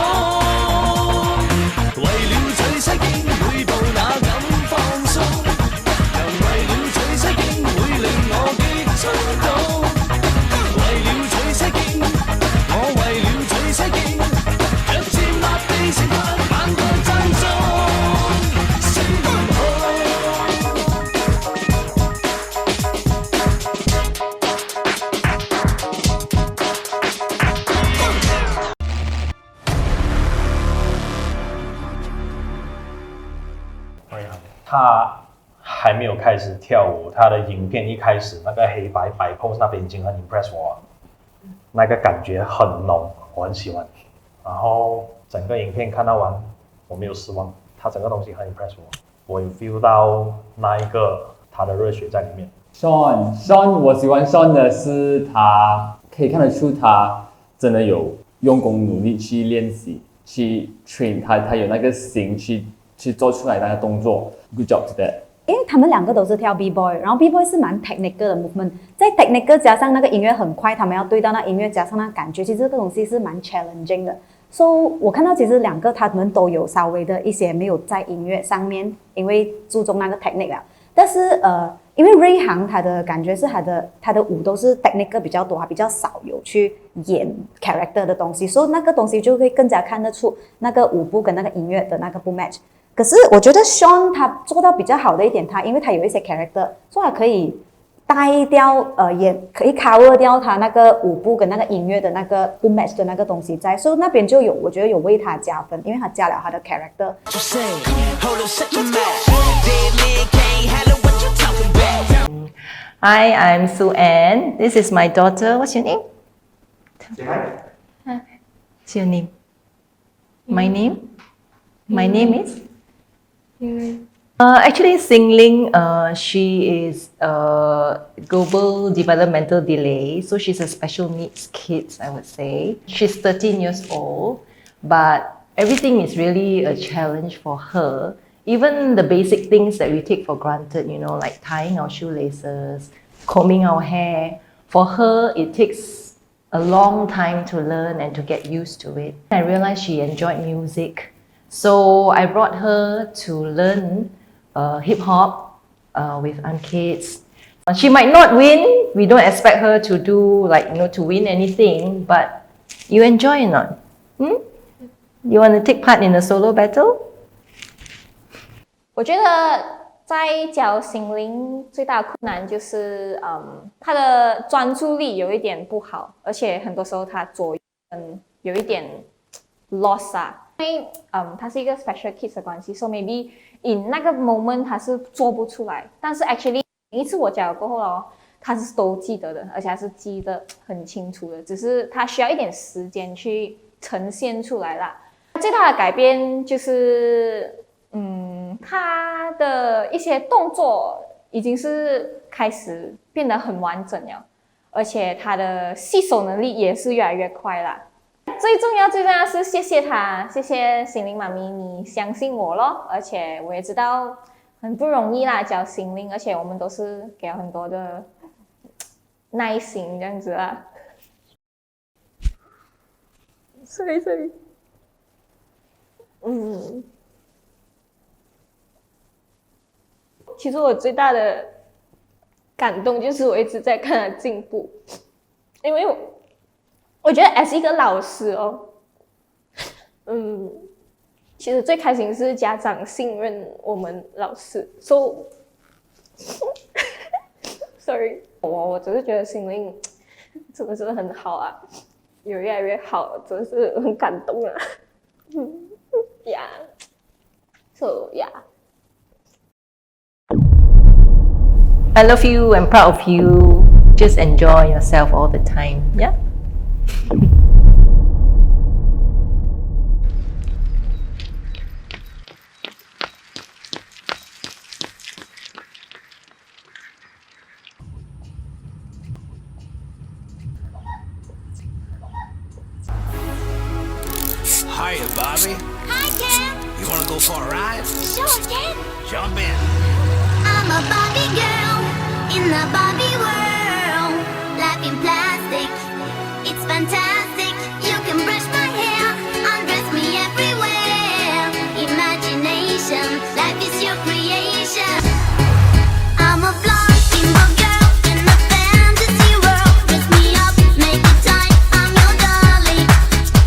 為了取西經，每步那敢放鬆。人為了取西經，會令我極衝動。為了取西經，我為了取西經，若佔立地成百萬個讚頌，聲唔好。他还没有开始跳舞，他的影片一开始那个黑白摆 pose 那边已经很 impress 我，那个感觉很浓，我很喜欢。然后整个影片看到完，我没有失望，他整个东西很 impress 我，我有 feel 到那一个他的热血在里面。Sean， 我喜欢 Sean 的是他可以看得出他真的有用功努力去练习，去 train 他有那个心去做出来那个动作。Good job to that。因为他们两个都是跳 B-boy， 然后 B-boy 是蛮 technical 的 movement， 在 technical 加上那个音乐很快，他们要对到那音乐加上那感觉，其实这个东西是蛮 challenging 的。So 我看到其实两个他们都有稍微的一些没有在音乐上面，因为注重那个 technique 了，但是因为瑞航他的感觉是他的舞都是 technical 比较多，他比较少有去演 character 的东西，所以那个东西就会更加看得出那个舞步跟那个音乐的那个不 match。可是我觉得 Sean 他做到比较好的一点，因为他有一些 character， 所以他可以带掉也可以 cover 掉他那个舞步跟那个音乐的那个不 match 的那个东西在，所以那边就有我觉得有为他加分，因为他加了他的 character。Hi, I'm Sue Ann. This is my daughter. What's your name? What's your name? My name? My name is? Actually, Singling, she is global developmental delay, so she's a special needs kid, I would say. She's 13 years old, but everything is really a challenge for her. Even the basic things that we take for granted, you know, like tying our shoelaces, combing our hair, for her, it takes a long time to learn and to get used to it. I realized she enjoyed music, so I brought her to learn hip hop with Unkids. She might not win. We don't expect her to do to win anything, but you enjoy or not? You want to take part in a solo battle? 我觉得在教心灵最大的困难就是，他的专注力有一点不好，而且很多时候他左右有一点 lost 啊，因为他是一个 special kids 的关系， so maybe in 那个 moment 他是做不出来，但是 actually 每一次我教了过后咯，他是都记得的，而且他是记得很清楚的，只是他需要一点时间去呈现出来啦。最大的改变就是。他的一些动作已经是开始变得很完整了，而且他的吸收能力也是越来越快啦。最重要是谢谢他，谢谢心灵妈咪，你相信我咯，而且我也知道很不容易啦，教心灵，而且我们都是给了很多的耐心这样子啦。sorry，其实我最大的感动就是我一直在看他进步，因为我觉得 as 一个老师哦，其实最开心是家长信任我们老师 ，so sorry， 我只是觉得心灵真的是很好啊，有越来越好，真的是很感动啊，so yeah。I love you. I'm proud of you. Just enjoy yourself all the time. Yeah? Hiya, Bobby. Hi, Ken. You wanna go for a ride? Sure, Ken. Jump in. I'm a Barbie girl in the Barbie world. Life in plastic, it's fantastic. You can brush my hair, undress me everywhere. Imagination, life is your creation. I'm a blonde bimbo girl in a fantasy world. Dress me up, make it tight, I'm your darling.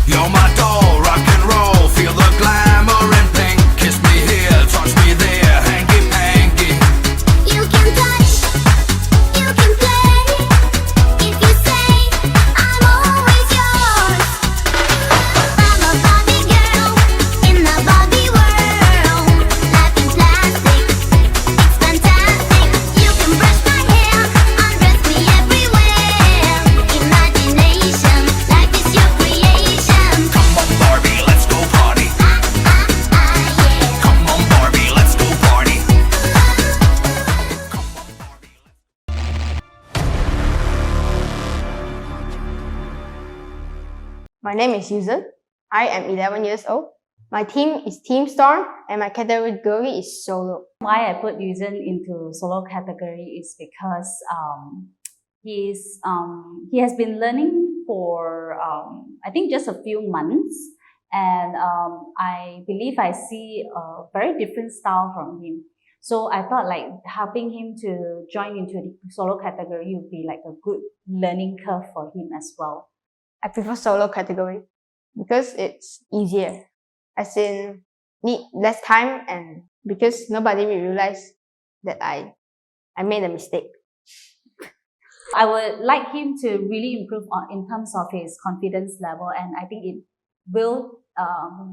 You're my doll, rock and roll. Feel the glamour and pink. Kiss me here, touch me there. Hanky panky. You can touch, you can play. If you say I'm always yours. I'm a Barbie girl in the Barbie world. Life in plastic, it's fantastic. You can brush my hair, undress me everywhere. Imagination, life is your creation. Come on, Barbie, let's go party. Come on, Barbie, let's go party. My name is Susan. I am 11 years old. My team is Team Storm and my category is solo. Why I put Yuzen into solo category is because he has been learning for I think just a few months, and I believe I see a very different style from him. So I thought like helping him to join into the solo category would be like a good learning curve for him as well. I prefer solo category because it's easier. As in, need less time and because nobody will realize that I made a mistake. I would like him to really improve in terms of his confidence level, and I think it will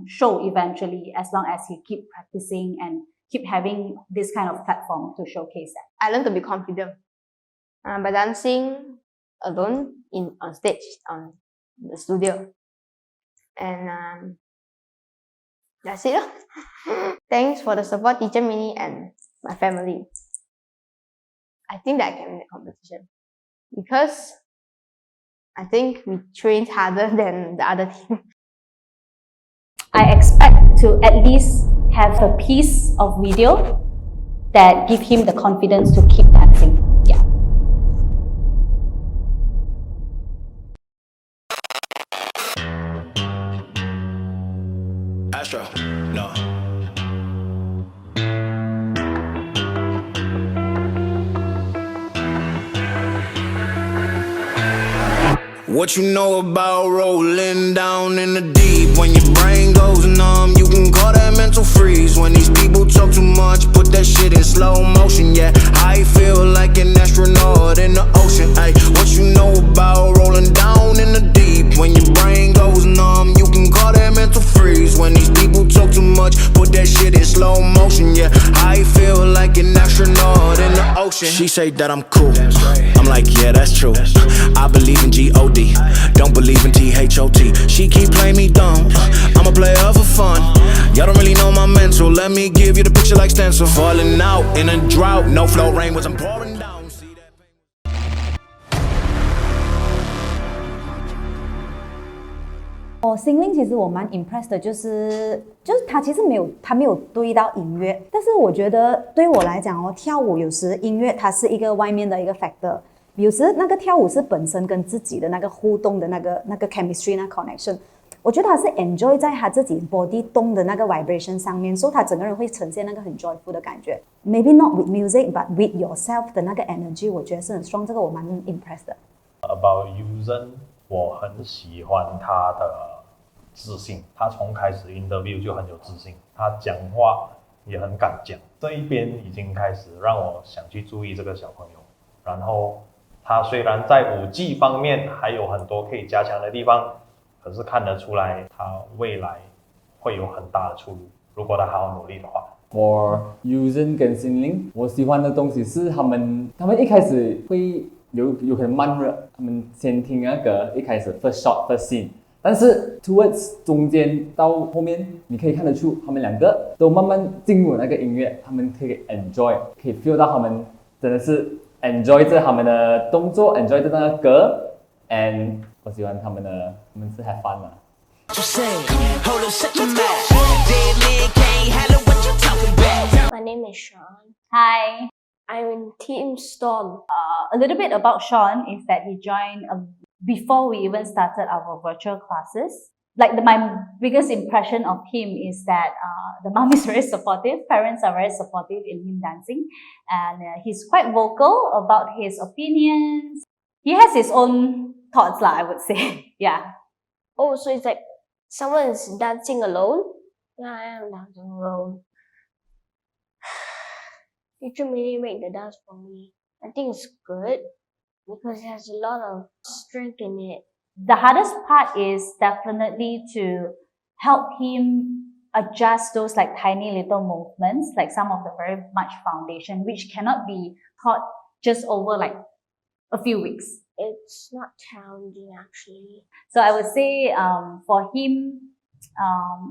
show eventually as long as he keep practicing and keep having this kind of platform to showcase that. I learned to be confident by dancing alone on stage on the studio, and that's it. Thanks for the support, Teacher Minnie and my family. I think that I can win the competition because I think we trained harder than the other team. I expect to at least have a piece of video that give him the confidence to keep dancing. Yeah. Astro, no. What you know about rolling down in the deep? When your brain goes numb, you can call that mental freeze. When these people talk too much, put that shit in slow motion. Yeah, I feel like an astronaut in the ocean. Ay, what you know about rolling down in the deep? When your brain goes numb, you can call that mental freeze. When these people talk too much, put that shit in slow motion. Yeah, I feel like an astronaut in the ocean. She say that I'm cool. I'm like, yeah, that's true. I believe in G-O-D. Don't believe in T-H-O-T. She keep playing me dumb. I'm a player for fun. Y'all don't really know my mental. Let me give you the picture like stencil. Falling out in a drought. No flow rain was I'm pouring down. 心灵其实我蛮 impressed 的，就是他其实没有对到音乐，但是我觉得对我来讲哦，跳舞有时音乐它是一个外面的一个 factor。有时那个跳舞是本身跟自己的那个互动的那个 chemistry 那 connection， 我觉得他是 enjoy 在他自己 body 动的那个 vibration 上面，所以他整个人会呈现那个很 joyful 的感觉。Maybe not with music, but with yourself 的那个 energy， 我觉得是很 strong， 这个我蛮 impressed 的。About Yuzen， 我很喜欢他的自信，他从开始 interview 就很有自信，他讲话也很敢讲。这一边已经开始让我想去注意这个小朋友，然后。他虽然在舞技方面还有很多可以加强的地方，可是看得出来他未来会有很大的出路。如果他好好努力的话。For Yuzen 跟心灵，我喜欢的东西是他们一开始会有可能慢热，他们先听那个一开始 first shot first scene， 但是 towards 中间到后面，你可以看得出他们两个都慢慢进入那个音乐，他们可以 enjoy， 可以 feel 到他们真的是。enjoy 着他们的动作 ，enjoy 着那个歌 ，and 我喜欢他们是 have fun 嘛。My name is Sean. Hi. I'm in Team Storm. A little bit about Sean is that he joined before we even started our virtual classes. Like my biggest impression of him is that the mom is very supportive, parents are very supportive in him dancing, and he's quite vocal about his opinions. He has his own thoughts, I would say. Yeah. Oh, so it's like someone is dancing alone? Yeah, I am dancing alone. Teacher Minnie made the dance for me. I think it's good because it has a lot of strength in it. The hardest part is definitely to help him adjust those like tiny little movements, like some of the very much foundation, which cannot be taught just over like a few weeks. It's not challenging actually. So I would say for him,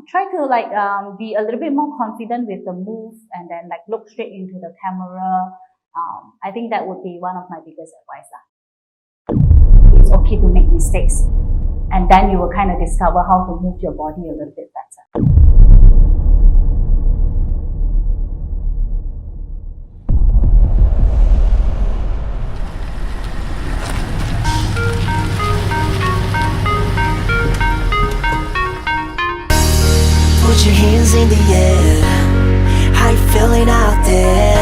try to like be a little bit more confident with the move and then like look straight into the camera. I think that would be one of my biggest advice. It's okay to make mistakes, and then you will kind of discover how to move your body a little bit better. Put your hands in the air. How you feeling out there?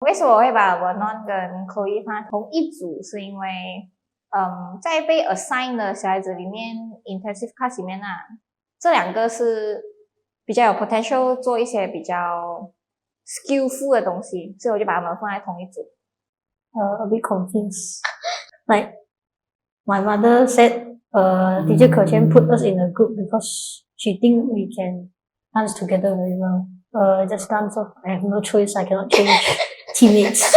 为什么我会把Vernon跟 Chloe 放在同一组？是因为，在被 assign 的小孩子里面 ，intensive class 里面这两个是比较有 potential 做一些比较 skillful 的东西，所以我就把他们放在同一组。A bit confused. Like my mother said, Teacher Kerchen put us in a group because she think we can dance together very well. Just dance off. I have no choice. I cannot change teammates.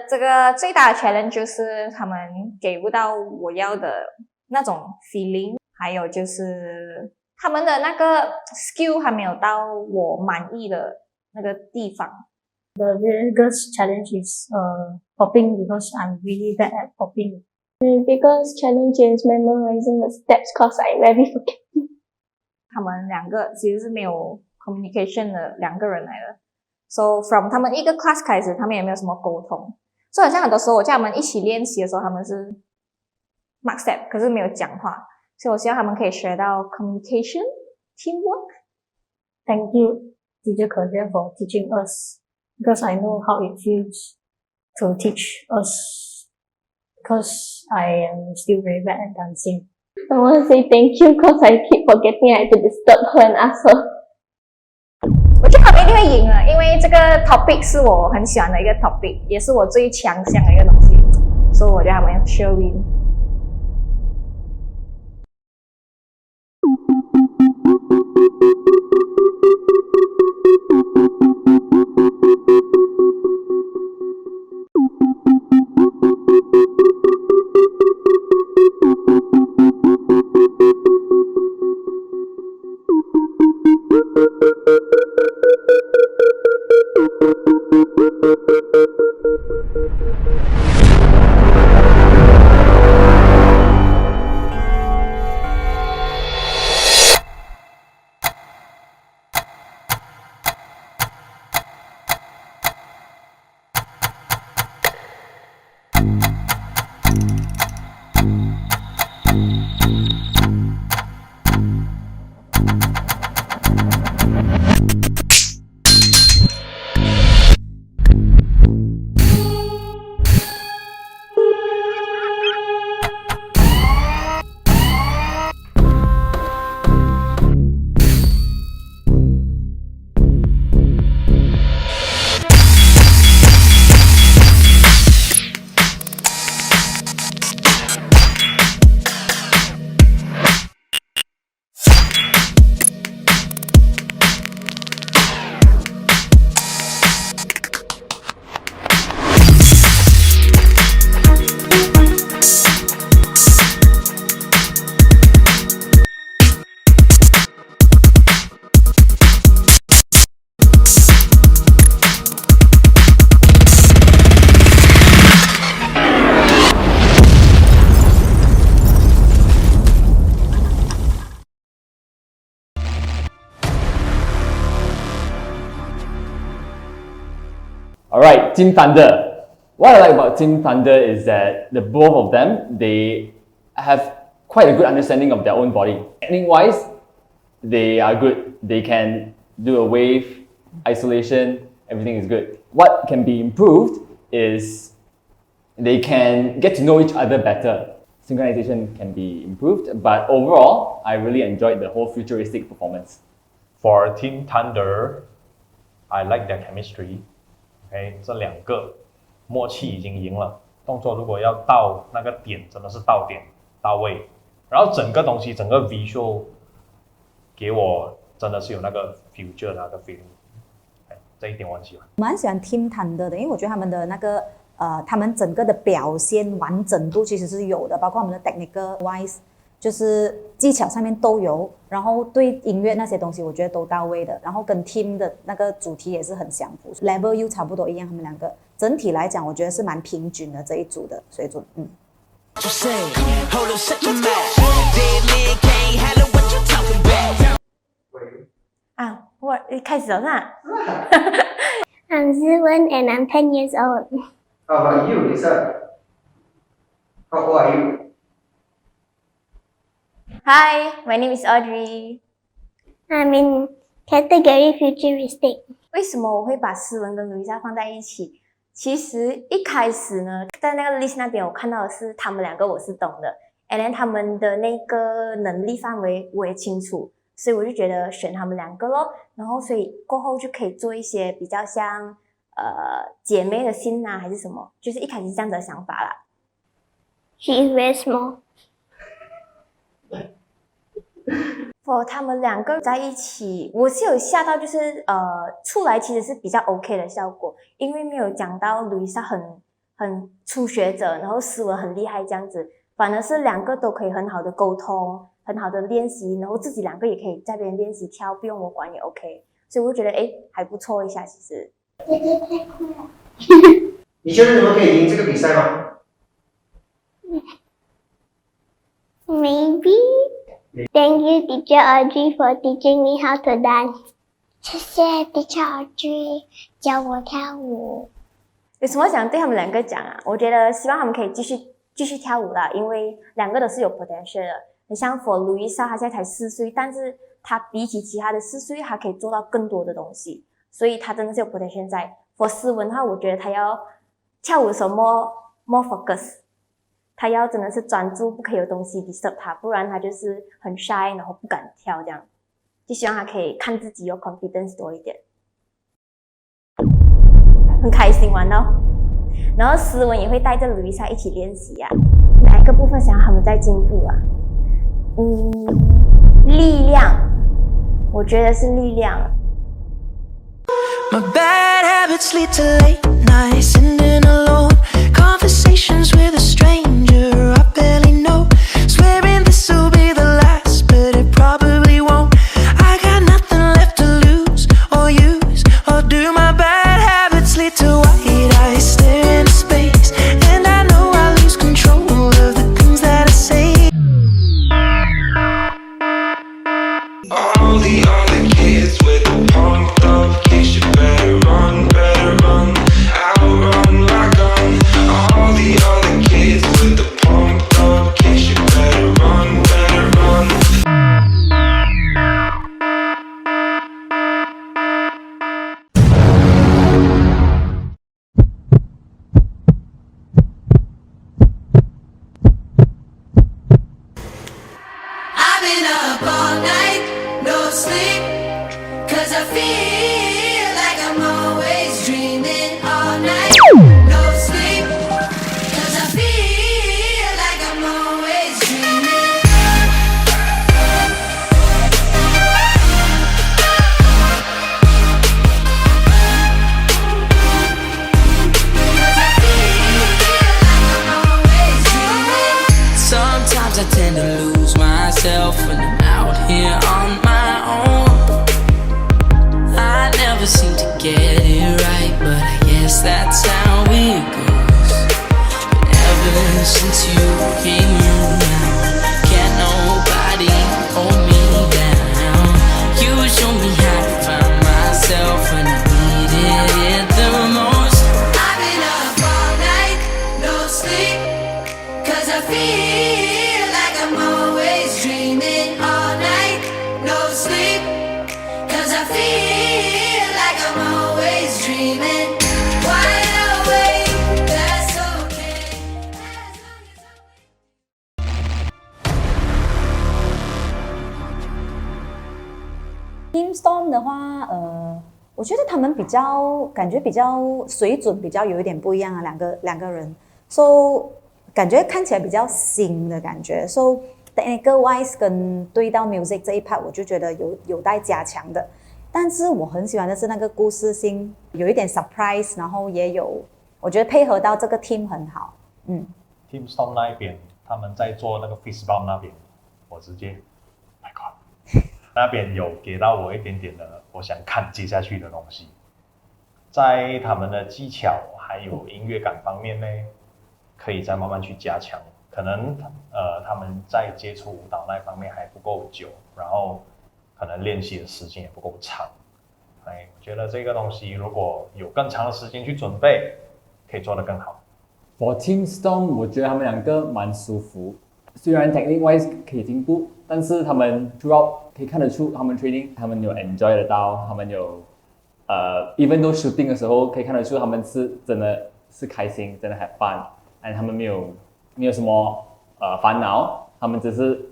这个最大的 challenge 就是他们给不到我要的那种 feeling， 还有就是他们的那个 skill 还没有到我满意的那个地方。The biggest challenge is popping because I'm really bad at popping. The biggest challenge is memorizing the steps because I very forget. 他们两个其实是没有 communication 的两个人来的。So from 他们一个 class 开始，他们也没有什么沟通，所以好像很多时候我叫他们一起练习的时候，他们是 mark step， 可是没有讲话，所以我希望他们可以学到 communication, teamwork. Thank you, Teacher Kerchen, for teaching us because I know how it feels to teach us because I am still very bad at dancing. I want to say thank you because I keep forgetting I have to disturb her and ask her. 我觉得他们一定会赢的，因为这个 topic 是我很喜欢的一个 topic， 也是我最强项的一个东西，所以我觉得他们 sure win。Alright, Team Thunder. What I like about Team Thunder is that the both of them, they have quite a good understanding of their own body. Technique-wise, they are good. They can do a wave, isolation, everything is good. What can be improved is they can get to know each other better. Synchronization can be improved, but overall, I really enjoyed the whole futuristic performance. For Team Thunder, I like their chemistry. OK， 这两个默契已经赢了。动作如果要到那个点，真的是到点到位。然后整个东西，整个 visual 给我真的是有那个 future 的那个 feeling。这一点我很喜欢。我蛮喜欢 Team Thunder 的，因为我觉得他们的那个他们整个的表现完整度其实是有的，包括他们的 technical wise， 就是技巧上面都有，然后对音乐那些东西我觉得都到位的，然后跟 team 的那个主题也是很相符 ，level 又差不多一样，他们两个整体来讲我觉得是蛮平均的这一组的水准，我一开始了啦。I'm Ziwen and I'm 10 years old. How about you, Lisa? How old are you? Hi, my name is Audrey. I'm in category futuristic. 为什么我会把诗文跟卢伊莎放在一起？其实一开始呢，在那个 list 那边我看到的是他们两个我是懂的 ，and then 他们的那个能力范围我也清楚，所以我就觉得选他们两个咯。然后所以过后就可以做一些比较像姐妹的信啊还是什么，就是一开始是这样子的想法啦。She is very small. for 他们两个在一起，我是有吓到，就是出来其实是比较 OK 的效果，因为没有讲到卢伊莎很初学者，然后诗文很厉害这样子，反而是两个都可以很好的沟通，很好的练习，然后自己两个也可以在边练习跳，不用我管也 OK， 所以我就觉得还不错一下其实。姐姐太酷了。你觉得你们可以赢这个比赛吗？ Maybe. Thank you, Teacher Audrey, for teaching me how to dance. 谢谢 Teacher Audrey 教我跳舞。有什么想对他们两个讲啊？我觉得希望他们可以继续跳舞啦，因为两个都是有 potential 的。很像 for 卢伊莎，她现在才4岁，但是她比起其他的4岁，她可以做到更多的东西，所以她真的是有 potential 在。for 诗文的话，我觉得她要跳舞的时候 more focus。他要真的是专注，不可以有东西 disturb 他，不然他就是很 shy， 然后不敢跳这样。就希望他可以看自己有 confidence 多一点，很开心玩到。然后诗文也会带着卢伊莎一起练习啊。哪一个部分想要他们再进步啊？力量，我觉得是力量。My bad habits lead to late nights, sitting alone, conversations with a stranger I barely know, swearing this'll be the last, but it probably won't. I got nothing left to lose or use, or do my bad habits lead to white eyes staring into space, and I know I lose control of the things that I say. All the other kids with the pumped up kicks, you better run, outrun my gun. All the other kids with the pumped up kicks, you better run, I've been up all night, no sleep, 'cause I feel like I'm always dreaming all night. No sleep, 'cause I feel like I'm always dreaming. Sometimes I tend to lose myself when I'm out here on my own. I never seem to get it right, but I guess that's how it goes. But ever since you came around, can't nobody hold me down. You show me how to find myself when I needed it the most. I've been up all night, no sleep, 'cause I feel like I'm always dreaming all night, no sleep, 'cause I feel like I'm always dreaming. Wide awake, that's okay. Team Storm 的话，我觉得他们感觉比较水准比较有一点不一样啊，两个人 ，so 感觉看起来比较新的感觉 ，so technical wise 跟对到 music 这一 part 我就觉得有待加强的。但是我很喜欢的是那个故事性，有一点 surprise， 然后也有我觉得配合到这个 team 很好。Team Storm 那一边，他们在做那个 Fishbomb 那边，我直接 ，My God， 那边有给到我一点点的我想看接下去的东西，在他们的技巧还有音乐感方面呢，可以再慢慢去加强。可能他们在接触舞蹈那一方面还不够久，然后可能练习的时间也不够长。我觉得这个东西如果有更长的时间去准备，可以做得更好。For Team Storm， 我觉得他们两个蛮舒服，虽然 technique wise 可以进步，但是他们 throughout 可以看得出他们 training， 他们有 enjoy 得到，他们有 even though shooting 的时候可以看得出他们是真的是开心，真的 have fun， and 他们没有什么烦恼，他们只是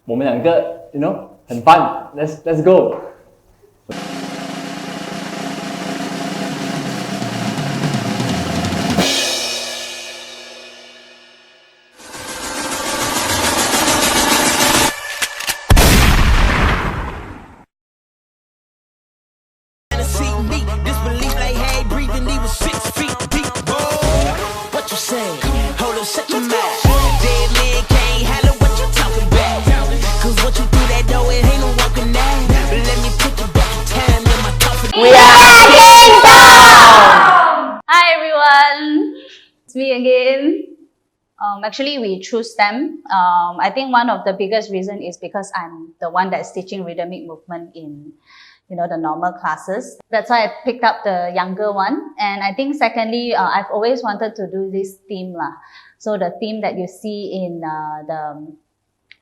我们两个 you know 很 fun，let's go。We are Kingdom! Hi everyone, it's me again. Actually, we choose them. I think one of the biggest reason is because I'm the one that's teaching rhythmic movement in, the normal classes. That's why I picked up the younger one. And I think secondly, I've always wanted to do this theme lah. So the theme that you see in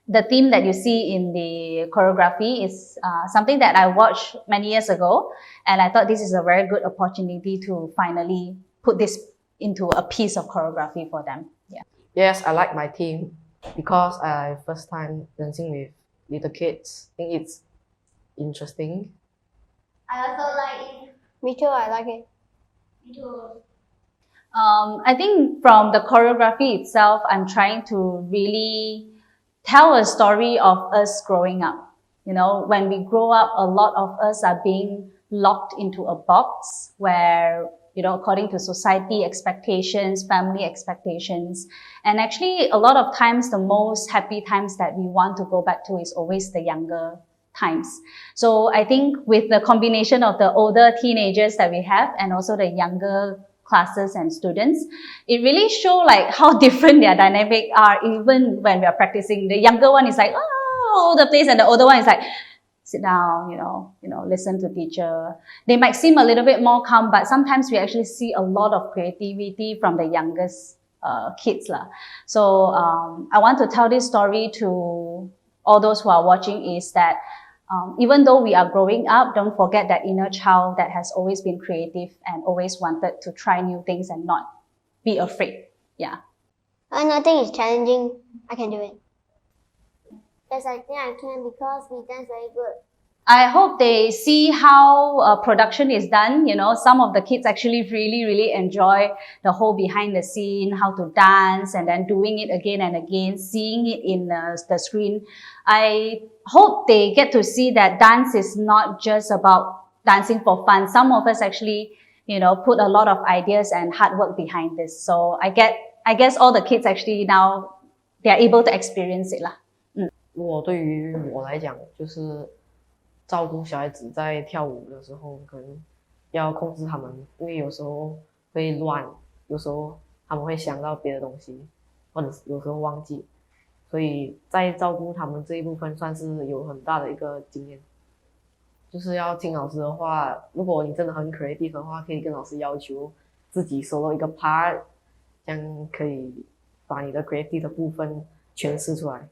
the theme that you see in the choreography is something that I watched many years ago, and I thought this is a very good opportunity to finally put this into a piece of choreography for them. Yeah. Yes, I like my team because I first time dancing with little kids. I think it's interesting. I also like it. Me too, I like it. Me too. I think from the choreography itself, I'm trying to really tell a story of us growing up. When we grow up, a lot of us are being locked into a box where, according to society expectations, family expectations. And actually, a lot of times, the most happy times that we want to go back to is always the younger times. So I think with the combination of the older teenagers that we have and also the younger classes and students, it really show like how different their dynamic are even when we are practicing. The younger one is like, all over the place, and the older one is like, sit down, listen to teacher. They might seem a little bit more calm, but sometimes we actually see a lot of creativity from the youngest kids lah. So I want to tell this story to all those who are watching is that even though we are growing up, don't forget that inner child that has always been creative and always wanted to try new things and not be afraid. Yeah. Nothing is challenging. I can do it. Yes, I think I can because we dance very good. I hope they see how production is done. Some of the kids actually really, really enjoy the whole behind the scene, how to dance, and then doing it again and again, seeing it in the screen. I hope they get to see that dance is not just about dancing for fun. Some of us actually, put a lot of ideas and hard work behind this. So I guess all the kids actually now, they are able to experience it lah. 如果对于我来讲，就是照顾小孩子在跳舞的时候，可能要控制他们，因为有时候会乱，有时候他们会想到别的东西，或者有时候忘记，所以在照顾他们这一部分算是有很大的一个经验。就是要听老师的话，如果你真的很 creative 的话，可以跟老师要求自己 solo 一个 part， 这样可以把你的 creative 的部分诠释出来。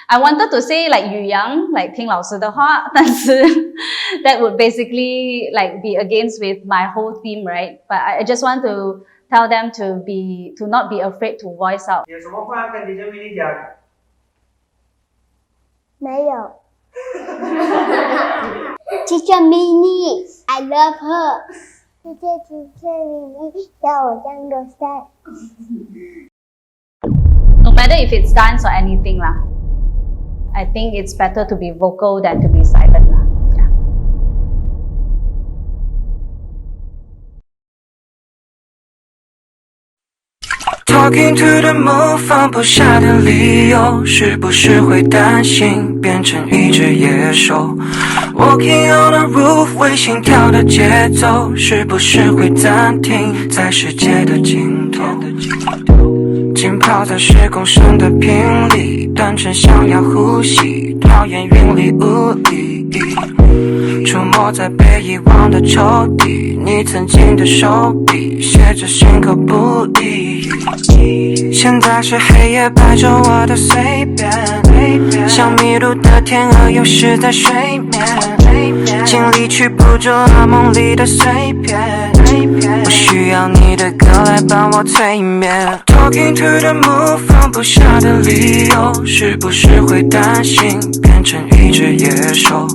I wanted to say like Yu Yang, like 听老师的话，但是 that would basically like be against with my whole theme, right? But I just want to tell them to not be afraid to voice out. 有什么话跟Teacher Minnie讲？没有。Teacher Minnie, I love her. Teacher Minnie, 叫我当个 step. No matter if it's dance or anything lah. I think it's better to be vocal than to be silent lah. Yeah. Talking to the moon 放不下的理由，是不是会担心变成一只野兽 ？Walking on the roof 为心跳的节奏，是不是会暂停在世界的尽头？浸泡在10公升的瓶里，单纯想要呼吸，讨厌云里雾里。出没在被遗忘的抽屉，你曾经的手笔写着心口不一。现在是黑夜摆着我的随便，像迷路的天鹅游失在水面。尽力去捕捉噩梦里的碎片。我需要你的歌来帮我催眠。Talking to the moon， 放不下的理由，是不是会担心变成一只野兽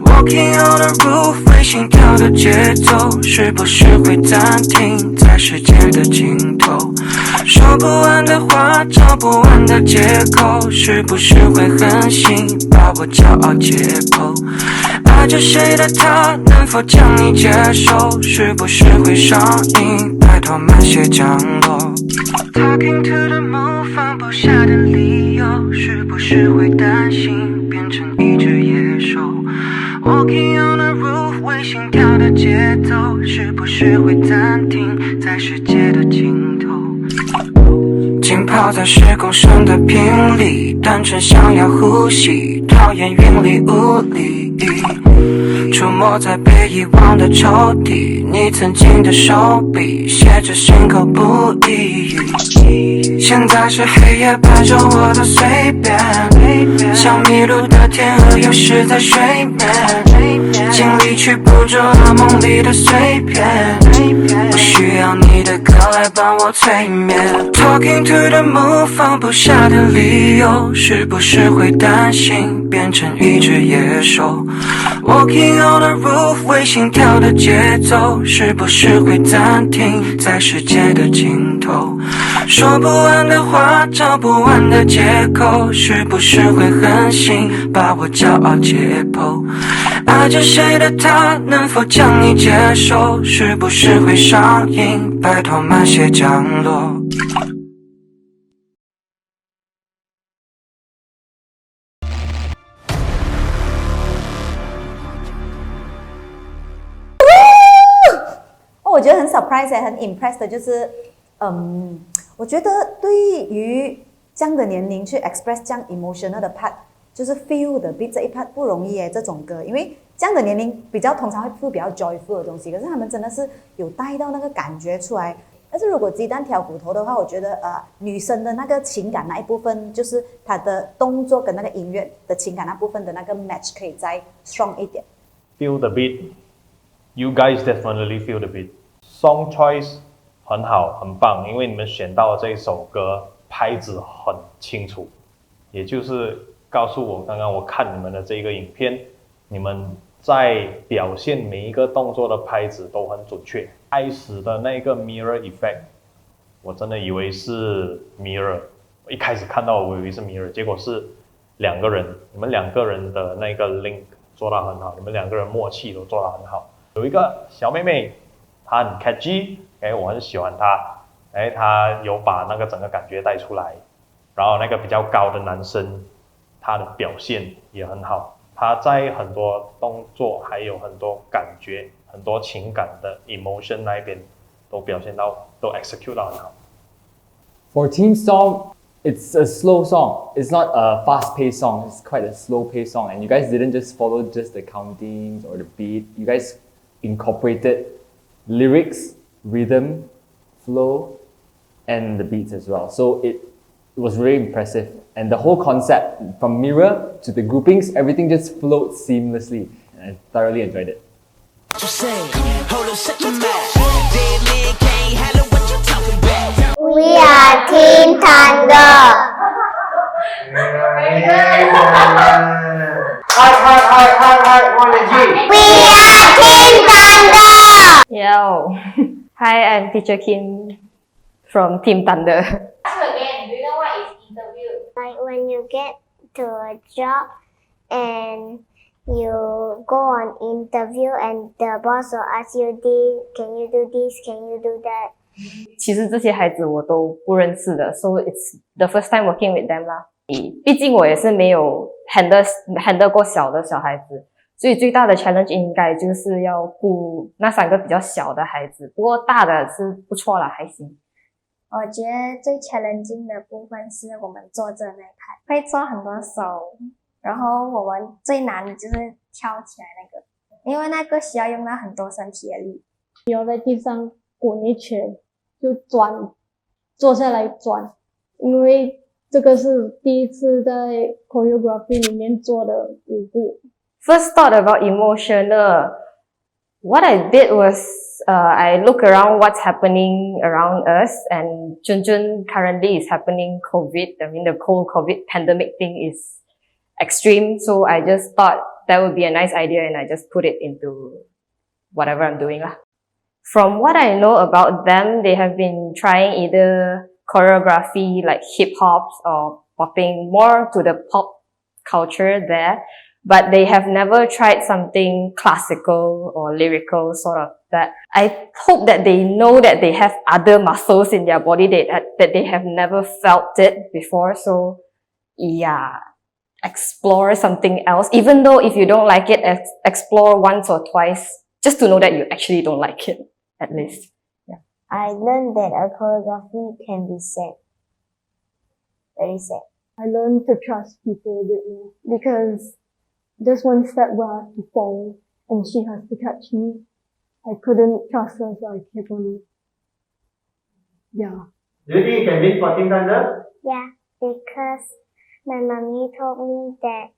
？Walking on the roof， 为心跳的节奏，是不是会暂停在世界的尽头？说不完的话，找不完的借口，是不是会狠心把我骄傲解剖？爱着谁的他，能否将你接受？是不是会上瘾？拜托慢些降落。Talking to the moon， 放不下的理由，是不是会担心变成一只野兽 ？Walking on the roof， 为心跳的节奏，是不是会暂停在世界的尽头？浸泡在10公升的瓶里，单纯想要呼吸，讨厌云里雾里。出没在被遗忘的抽屉，你曾经的手笔写着心口不一。现在是黑夜拍着我的随便，像迷路的天鹅游失在水面，尽力去捕捉噩梦里的碎片。我需要你的歌来帮我催眠。Talking to the moon， 放不下的理由，是不是会担心变成一只野兽 ？Walking on the roof， 为心跳的节奏，是不是会暂停在世界的尽头？说不完的话，找不完的借口，是不是会狠心把我骄傲解剖？爱着谁的他，能否将你接受？是不是会上瘾？拜托慢些降落。我觉得很 surprise 很 impressed 的就是，我觉得对于这样的年龄去 express 这样 emotional 的 part， 就是 feel 的 beat 这一 part 不容易耶，这种歌，因为这样的年龄比较通常会 feel 比较 joyful 的东西，可是他们真的是有带到那个感觉出来。但是如果鸡蛋挑骨头的话，我觉得女生的那个情感那一部分，就是她的动作跟那个音乐的情感那部分的那个 match 可以再 strong 一点。Feel the beat. You guys definitely feel the beat. Song choice 很好，很棒，因为你们选到这一首歌拍子很清楚，也就是告诉我，刚刚我看你们的这个影片，你们在表现每一个动作的拍子都很准确。开始的那个 mirror effect， 我真的以为是 mirror， 我一开始看到我以为是 mirror， 结果是两个人，你们两个人的那个 link 做得很好，你们两个人默契都做得很好。有一个小妹妹，她很 catchy， 我很喜欢她，她有把那个整个感觉带出来。然后那个比较高的男生，他的表现也很好，他在很多动作还有很多感觉、很多情感的 emotion 那一边都表现到，都 execute 到很好。For Team Storm, it's a slow song. It's not a fast-paced song. It's quite a slow-paced song. And you guys didn't just follow just the countings or the beat. You guys incorporated lyrics, rhythm, flow, and the beats as well. So it was very impressive. And the whole concept, from mirror to the groupings, everything just flowed seamlessly. And I thoroughly enjoyed it. We are Team Thunder. We are Team Thunder. Yo. Hi, I'm Teacher Kim from Team Thunder. Again, do you know what is interview? Like when you get to a job and you go on interview and the boss will ask you this, can you do this, can you do that? 其实这些孩子我都不认识的 ，so it's the first time working with them 啦。毕竟我也是没有 handle 过小的小孩子，所以最大的 challenge 应该就是要顾那3个比较小的孩子。不过大的是不错啦，还行。我觉得最 challenging 的部分是我们坐着那一排，会做很多手，然后我们最难的就是跳起来那个，因为那个需要用到很多身体的力。要在地上滚一圈，就转，坐下来转，因为这个是第一次在 choreography 里面做的舞步。first thought about emotional, what I did was I look around what's happening around us, and Junjun currently is happening COVID. I mean, the whole COVID pandemic thing is extreme. So I just thought that would be a nice idea, and I just put it into whatever I'm doing. From what I know about them, they have been trying either choreography like hip hop or popping, more to the pop culture there. But they have never tried something classical or lyrical sort of that. I hope that they know that they have other muscles in their body that they have never felt it before. So yeah, explore something else. Even though if you don't like it, explore once or twice, just to know that you actually don't like it, at least. Yeah. I learned that a choreography can be sad. Very sad. I learned to trust people a bit more because just one step where I have to fall and she has to catch me. I couldn't trust her, so I kept on. Yeah. Do you think you can win for Team Thunder? Yeah, because my mommy told me that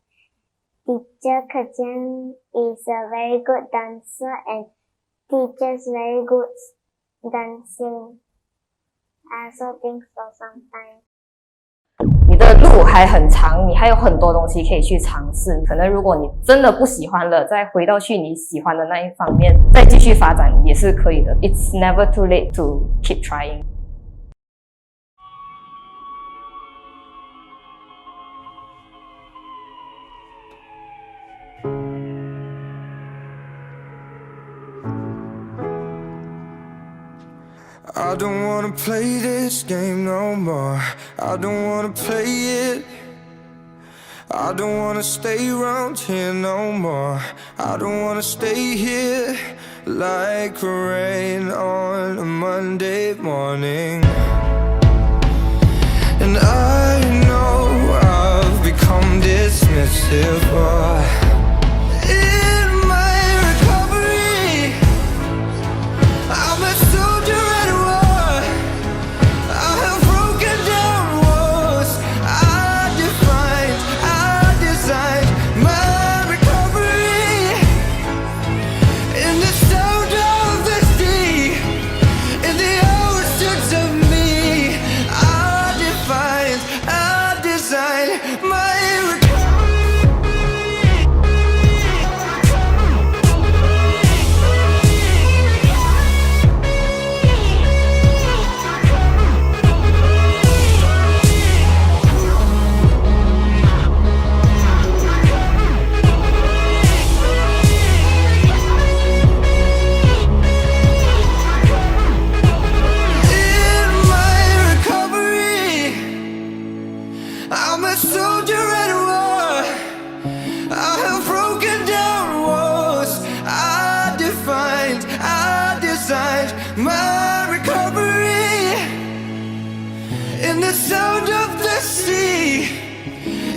teacher Kajan is a very good dancer and teaches very good dancing. I also think so sometimes. 你的路还很长，你还有很多东西可以去尝试。可能如果你真的不喜欢了，再回到去你喜欢的那一方面，再继续发展也是可以的。It's never too late to keep trying. I don't wanna play this game no more. I don't wanna play it. I don't wanna stay around here no more. I don't wanna stay here like rain on a Monday morning. And I know I've become dismissive, but in my recovery, I'm a soldier at war. I have broken down walls. I defined, I designed my recovery in the sound of the sea, in the oceans of me. I defined, I designed my I'm a soldier at war. I have broken down walls. I defined, I designed my recovery in the sound of the sea,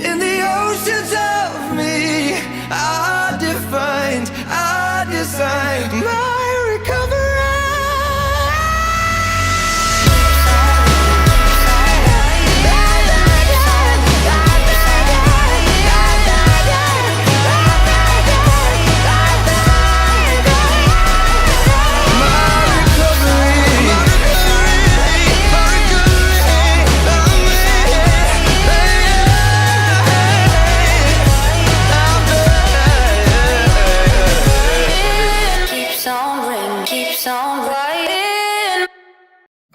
in the oceans of me. I defined, I designed my recovery.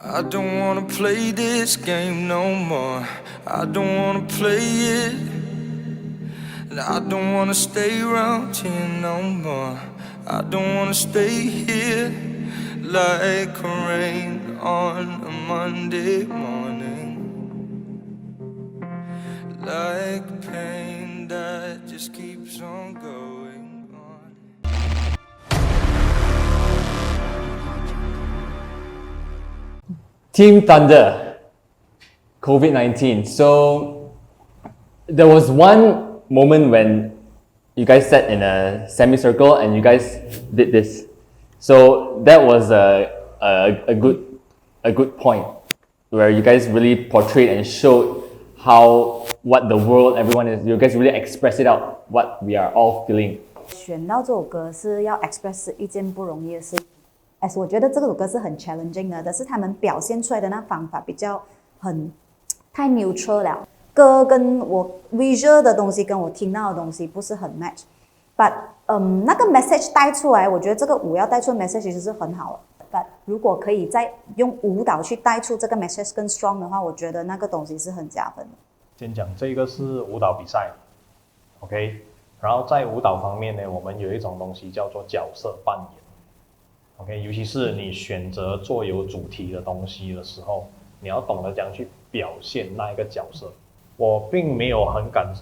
I don't wanna play this game no more. I don't wanna play it. And I don't wanna stay around here no more. I don't wanna stay here like rain on a Monday morning. Like pain that just keeps on going on. Team Thunder, COVID-19. So there was one moment when you guys sat in a semicircle and you guys did this. So that was a good point where you guys really portrayed and showed what the world, everyone is. You guys really express it out, what we are all feeling. 选到这首歌是要 express 一件不容易的事。我觉得这首歌是很 challenging 的，但是他们表现出来的那方法比较太 neutral 了。歌跟我 visual 的东西跟我听到的东西不是很 match。But 那个 message 带出来，我觉得这个舞要带出的 message 其实是很好的。But 如果可以再用舞蹈去带出这个 message 更 strong 的话，我觉得那个东西是很加分的。先讲这个是舞蹈比赛 ，OK。然后在舞蹈方面呢，我们有一种东西叫做角色扮演 ，OK。尤其是你选择做有主题的东西的时候，你要懂得怎样去表现那一个角色。我并没有很感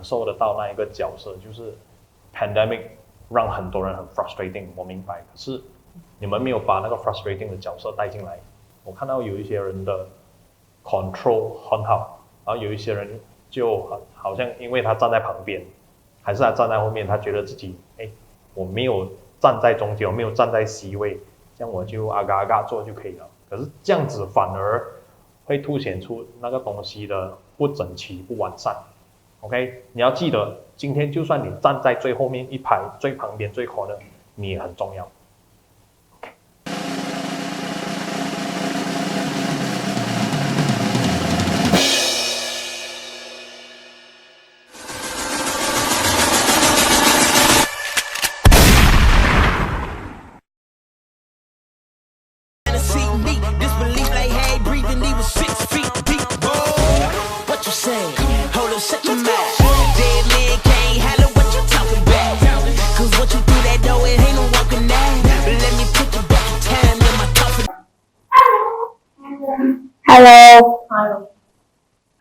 受得到那一个角色，就是 pandemic 让很多人很 frustrating， 我明白。可是你们没有把那个 frustrating 的角色带进来。我看到有一些人的 control 很好，然后有一些人就好像因为他站在旁边。还是他站在后面，他觉得自己我没有站在中间，我没有站在 C 位，这样我就阿嘎阿嘎做就可以了。可是这样子反而会凸显出那个东西的不整齐、不完善。OK， 你要记得，今天就算你站在最后面一排、最旁边、最 corner， 你也很重要。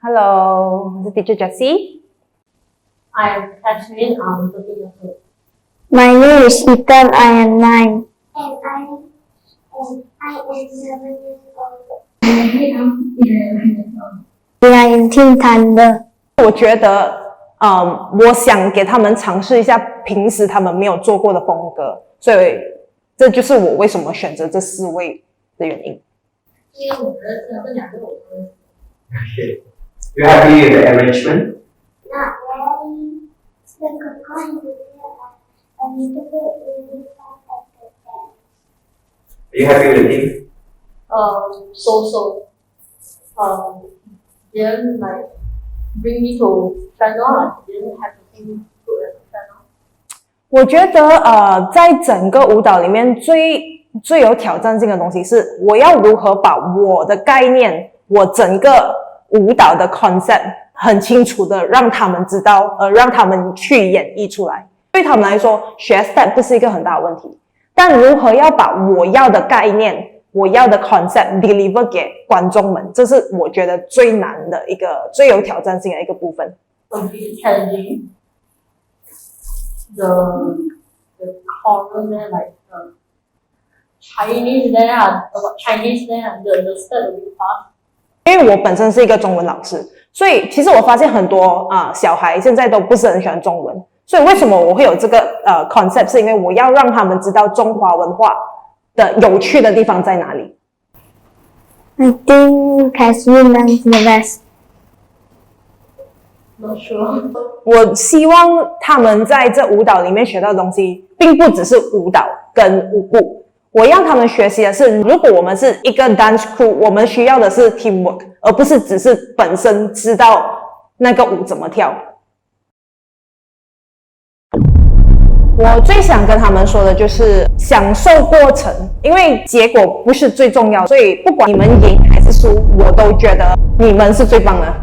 Hello, this is Teacher Jessie. I am Catherine. I'm 13 years old. My name is Ethan. I am 9. And I am 7 years old. I am 11 years old. We are in Team Thunder. 我觉得，我想给他们尝试一下平时他们没有做过的风格，所以这就是我为什么选择这4位的原因。因为我觉得这2个我都认识。Okay. You happy with the arrangement? Not really. The cocoon is a little bit really fast at the end. Are you happy with the team? So. Didn't like bring me to final. Didn't have to think good at final. 我觉得在整个舞蹈里面最有挑战性的东西是，我要如何把我的概念，我整个舞蹈的 concept 很清楚的让他们知道，让他们去演绎出来。对他们来说，学 step 不是一个很大的问题，但如何要把我要的概念，我要的 concept deliver 给观众们，这是我觉得最难的一个、最有挑战性的一个部分。Challenging. The chorus there, like Chinese there, Chinese there, the step will be fast. 因为我本身是一个中文老师，所以其实我发现很多小孩现在都不是很喜欢中文，所以为什么我会有这个concept， 是因为我要让他们知道中华文化的有趣的地方在哪里。I think Catherine does the best. Not sure. 我希望他们在这舞蹈里面学到的东西，并不只是舞蹈跟舞步。我要他们学习的是，如果我们是一个 dance crew， 我们需要的是 teamwork， 而不是只是本身知道那个舞怎么跳。我最想跟他们说的就是享受过程，因为结果不是最重要，所以不管你们赢还是输，我都觉得你们是最棒的。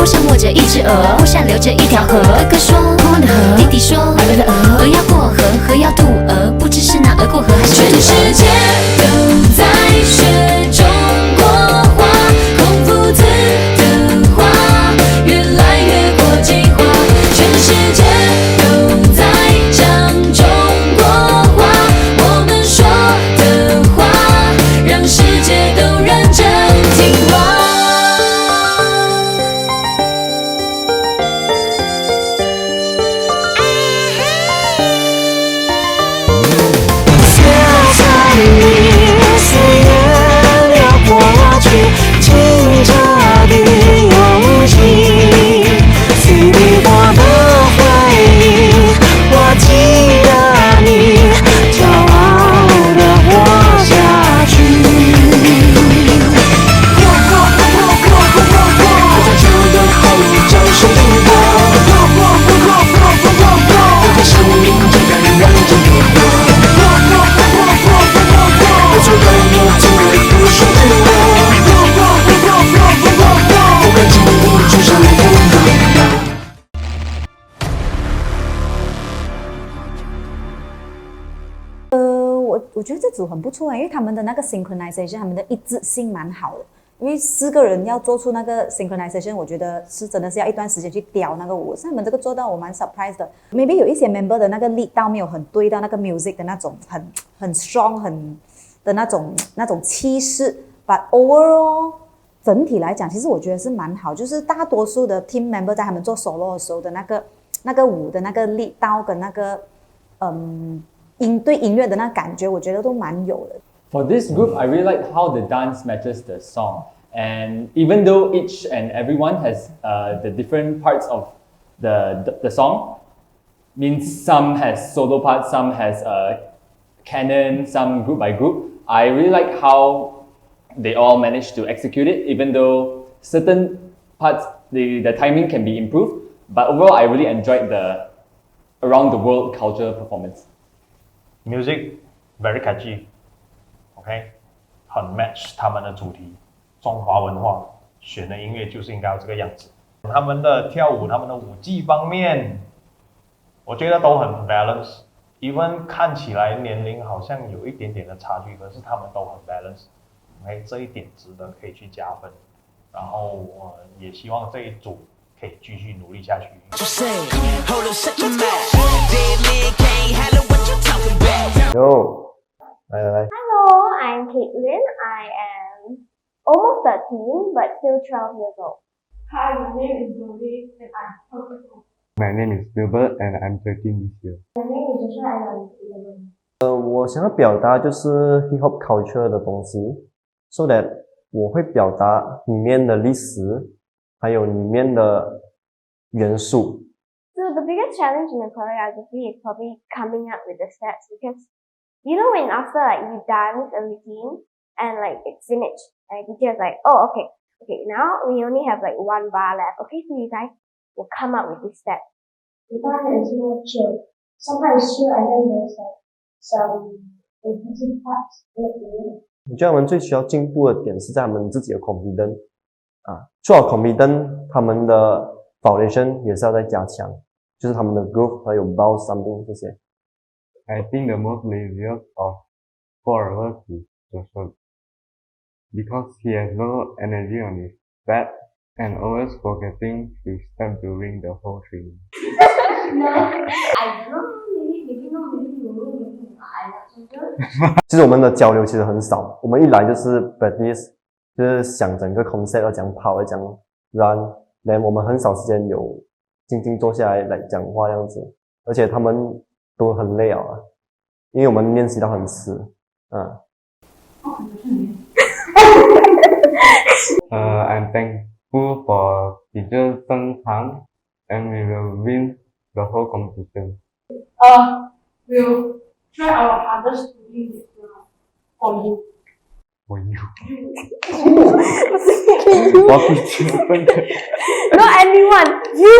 坡上卧着一只鹅，坡上流着一条河。哥哥说坡的河，弟弟说鹅的鹅，鹅要过河，河要渡鹅，不知是那鹅过河还是全世界都在学中国话，孔夫子的话越来越国际化，全世界都在讲中国话，我们说的话让世界都认真听话。我觉得这组很不错，因为他们的那个 synchronization， 他们的一致性蛮好的。因为4个人要做出那个 synchronization， 我觉得是真的是要一段时间去雕那个舞。所以他们这个做到我蛮 surprised 的。Maybe 有一些 member 的那个力道没有很对到那个 music 的那种很 strong 很的那种气势。But overall 整体来讲，其实我觉得是蛮好。就是大多数的 team member 在他们做 solo 的时候的那个舞的那个力道跟那个对音乐的那感觉，我觉得都蛮有的。For this group, I really like how the dance matches the song. And even though each and everyone has the different parts of the song, means some has solo parts, some has canon, some group by group. I really like how they all managed to execute it, even though certain parts, the timing can be improved. But overall, I really enjoyed the around the world culture performance. Music very catchy, OK， 很 match 他们的主题，中华文化选的音乐就是应该要这个样子。他们的跳舞，他们的舞技方面，我觉得都很 balance。even 看起来年龄好像有一点点的差距，可是他们都很 balance。OK， 这一点值得可以去加分。然后我也希望这一组可以继续努力下去。Yo， 来。Hello, I'm Caitlin. I am almost 13, but still 12 years old. Hi, my name is Zoe and I'm 12 years old. My name is Gilbert and I'm 13 this year. My name is Joshua and I'm 11. 我想要表达就是 hip hop culture 的东西 ，so that 我会表达里面的历史，还有里面的元素。So the biggest challenge in the choreography is probably coming up with the steps, because you know when after like you dance a routine and like it's finished, and the teacher's like, oh okay, now we only have like 1 bar left. Okay, so you guys will come up with this step. The bar is more chill. Sometimes chill and then there's like some repeating parts. 我觉得他们最需要进步的点是在他们自己的 confidence 啊，除了 confidence， 他们的 foundation 也是要再加强，就是他们的 groove 还有 bounce something 这些。I think the most laziest of 4 of us is Joshua, because he has no energy on his back and always forgetting to step during the whole training. No, I don't know, maybe no, maybe I'm not so sure. 其实我们的交流其实很少，我们一来就是 practice， 就是想整个 concept 要讲跑，要讲 run， then 我们很少时间有静静坐下来讲话这样子，而且他们都很累啊，因为我们练习到很迟，I'm thankful for teacher Seng Tang, and we will win the whole competition. We'll try our hardest to win it for you. For you. What Not anyone, you,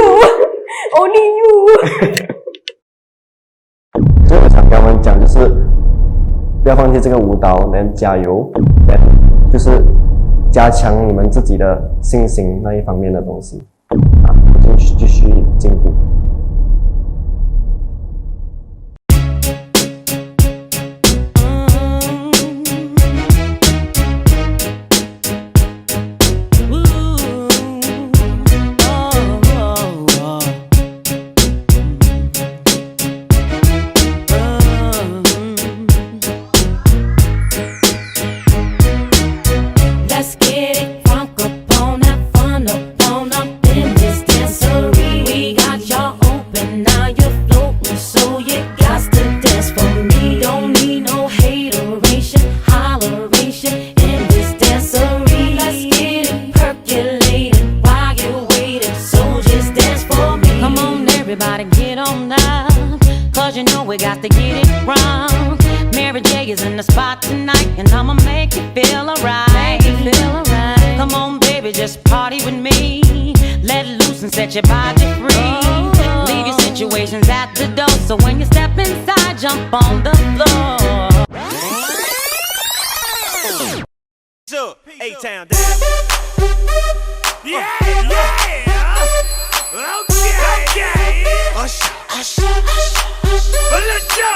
only you. 所以我想跟他们讲，就是不要放弃这个舞蹈，能加油，就是加强你们自己的信心那一方面的东西。继续进步。Everybody get on up, cause you know we got to get it wrong. Mary J is in the spot tonight, and I'ma make you feel alright. Come on, baby, just party with me. Let loose and set your body free. Leave your situations at the door, so when you step inside, jump on the floor. So, A-Town down. Yeah, yeah. Okay. Usher. But let's go.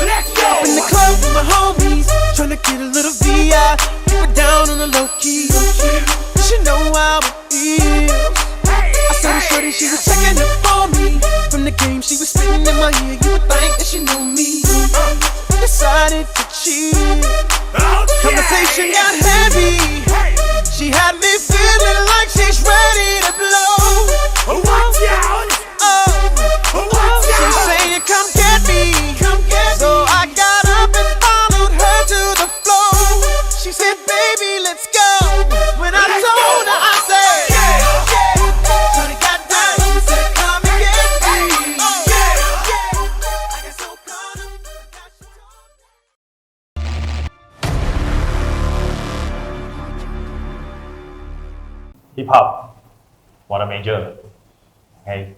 Let's go. Up in the club with my homies, tryna get a little VI. Keep it down on the low key. You should know how it feels. I saw the shorty, she was checking up on me. From the game, she was spitting in my ear. You would think that she knew me. Decided to cheat. Conversation got heavy. She had me feeling like she's ready to blow. Watch out! She's saying, "Come get me." So I got up and followed her to the floor. She said, "Baby, let's go." When I told her, I said, Shorty got down. She said, "Come and get me." I got so caught up. Hip Hop， 我的 major，OK，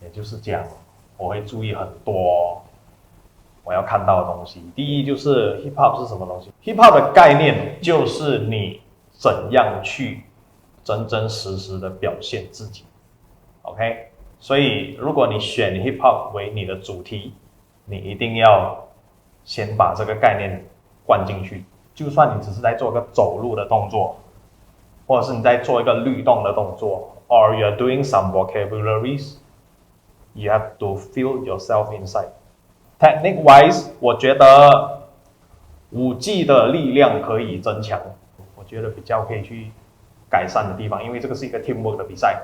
也就是讲，我会注意很多我要看到的东西。第一就是 Hip Hop 是什么东西 ？Hip Hop 的概念就是你怎样去真真实实的表现自己 ，OK。所以如果你选 Hip Hop 为你的主题，你一定要先把这个概念灌进去。就算你只是在做个走路的动作。或者是你在做一个律动的动作 ，or you're doing some vocabularies, you have to feel yourself inside. Technique wise， 我觉得舞技的力量可以增强，我觉得比较可以去改善的地方，因为这个是一个 teamwork 的比赛。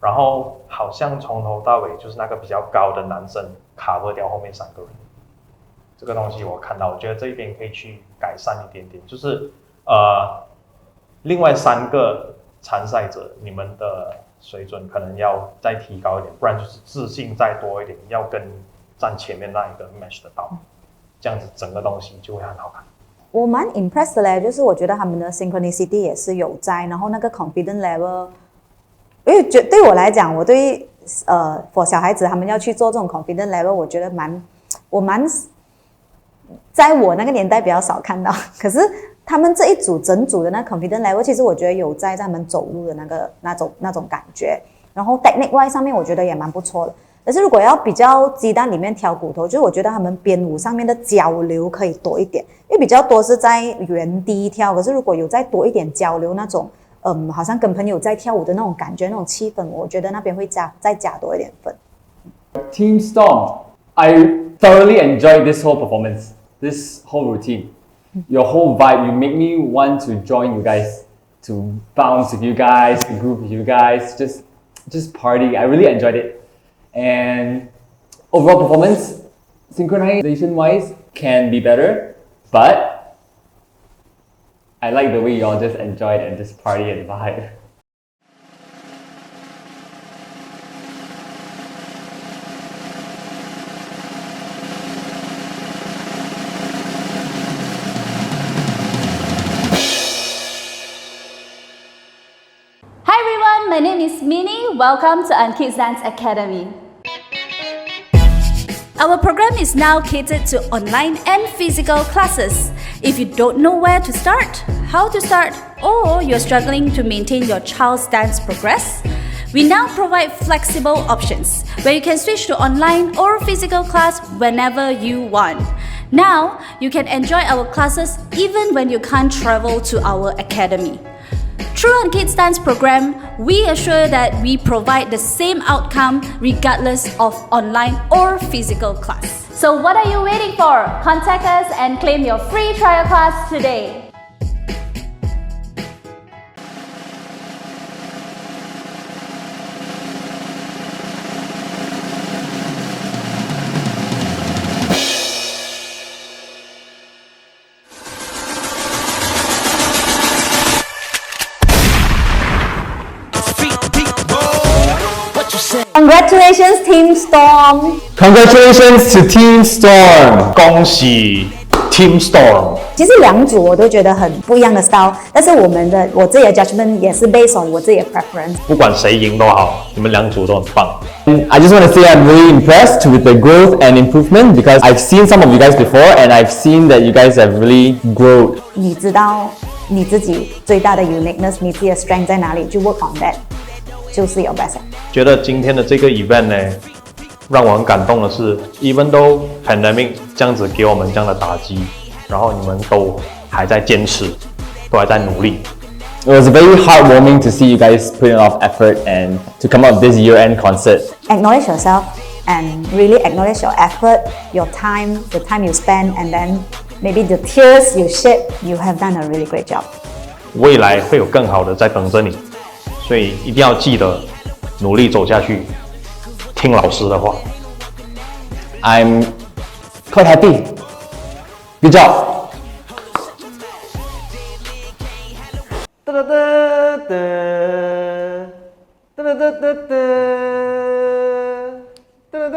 然后好像从头到尾就是那个比较高的男生 cover 掉后面3个人，这个东西我看到，我觉得这一边可以去改善一点点，就是另外3个参赛者，你们的水准可能要再提高一点，不然就是自信再多一点，要跟站前面那一个 match 得到，这样子整个东西就会很好看。我蛮 impressed 的嘞，就是我觉得他们的 synchronicity 也是有在，然后那个 confidence level， 因为对我来讲，我对for 小孩子他们要去做这种 confidence level， 我觉得我蛮在我那个年代比较少看到，可是。他们这一组整组的那 confidence level， 其实我觉得有在他们走路的那种感觉，然后 technique wise 上面我觉得也蛮不错的。可是如果要比较鸡蛋里面挑骨头，就是我觉得他们编舞上面的交流可以多一点，因为比较多是在原地跳，可是如果有再多一点交流那种，好像跟朋友在跳舞的那种感觉、那种气氛，我觉得那边会再加多一点分。Team Storm, I thoroughly enjoyed this whole performance, this whole routine. Your whole vibe, you make me want to join you guys, to bounce with you guys, to groove with you guys, just party. I really enjoyed it. And overall performance, synchronization wise, can be better, but I like the way you all just enjoyed and just party and vibe. My name is Minnie. Welcome to Unkids Dance Academy. Our program is now catered to online and physical classes. If you don't know where to start, how to start, or you're struggling to maintain your child's dance progress, we now provide flexible options where you can switch to online or physical class whenever you want. Now, you can enjoy our classes even when you can't travel to our academy. Through our Kids Dance program, we assure that we provide the same outcome regardless of online or physical class. So what are you waiting for? Contact us and claim your free trial class today. Congratulations, Team Storm! Congratulations to Team Storm! 恭喜 Team Storm！ 其实两组我都觉得很不一样的 style， 但是我自己的 judgment 也是 based on 我自己的 preference。不管谁赢都好，你们两组都很棒。I just want to say I'm really impressed with the growth and improvement because I've seen some of you guys before and I've seen that you guys have really grown. 你知道你自己最大的 uniqueness， 你自己的 strength 在哪里，就 work on that， 就是 your best。觉得今天的这个 event 呢，让我很感动的是 ，even though pandemic 这样子给我们这样的打击，然后你们都还在坚持，都还在努力。It was very heartwarming to see you guys put in a lot of effort and to come up with this year-end concert. Acknowledge yourself and really acknowledge your effort, your time, the time you spend, and then maybe the tears you shed. You have done a really great job. 未来会有更好的在等着你，所以一定要记得努力走下去，听老师的话。I'm quite happy. Good job. 哒哒哒哒哒哒哒哒哒哒哒哒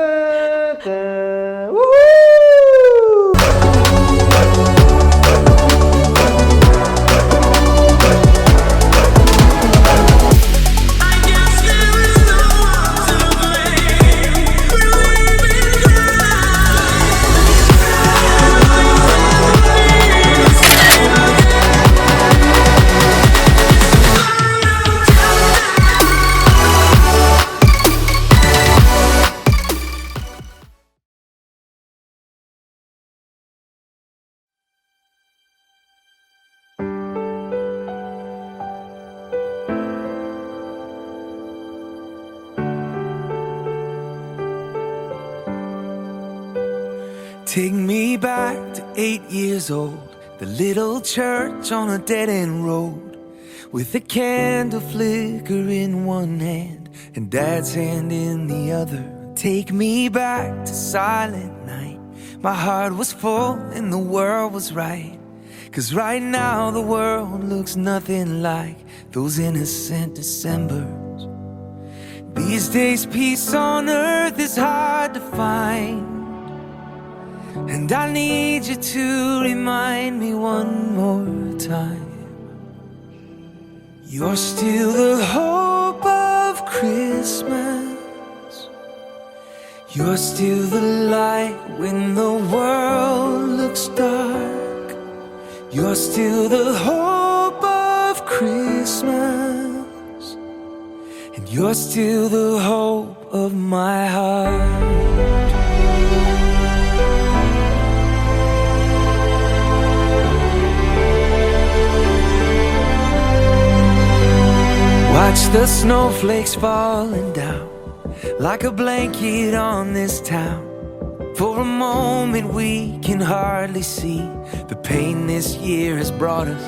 Take me back to 8 years old, the little church on a dead-end road, with a candle flicker in one hand and Dad's hand in the other. Take me back to silent night, my heart was full and the world was right. 'Cause right now the world looks nothing like those innocent Decembers. These days peace on earth is hard to find, and I need you to remind me one more time. You're still the hope of Christmas. You're still the light when the world looks dark. You're still the hope of Christmas. And you're still the hope of my heart. Watch the snowflakes falling down like a blanket on this town. For a moment we can hardly see the pain this year has brought us.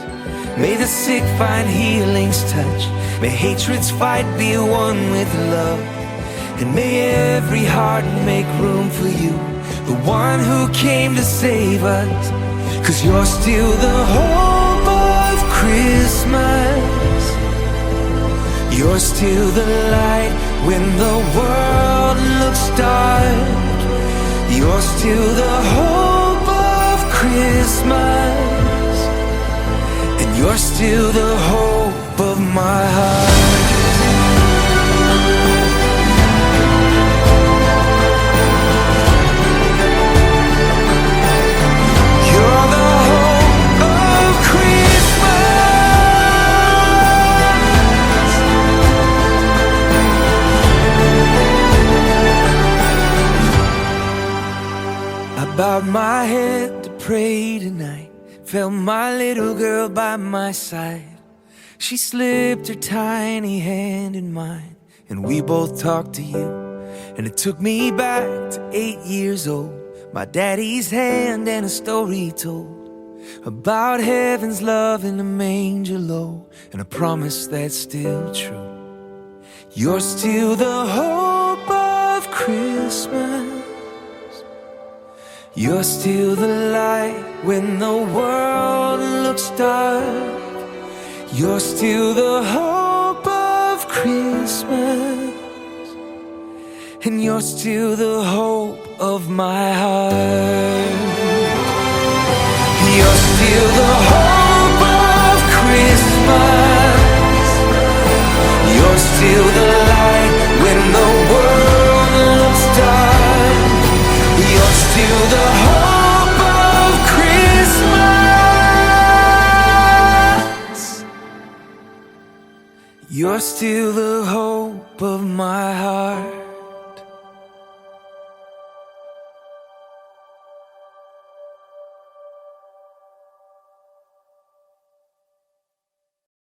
May the sick find healing's touch, may hatred's fight be one with love, and may every heart make room for you, the one who came to save us. 'Cause you're still the hope of Christmas. You're still the light when the world looks dark. You're still the hope of Christmas. And you're still the hope of my heart. You're the hope bowed my head to pray tonight, felt my little girl by my side. She slipped her tiny hand in mine, and we both talked to you. And it took me back to 8 years old, my daddy's hand and a story told about heaven's love in the manger low, and a promise that's still true. You're still the hope of Christmas. You're still the light when the world looks dark. You're still the hope of Christmas, and you're still the hope of my heart. You're still the hope of Christmas. You're still the light when the world looks dark. You're still the hope of Christmas. You're still the hope of my heart.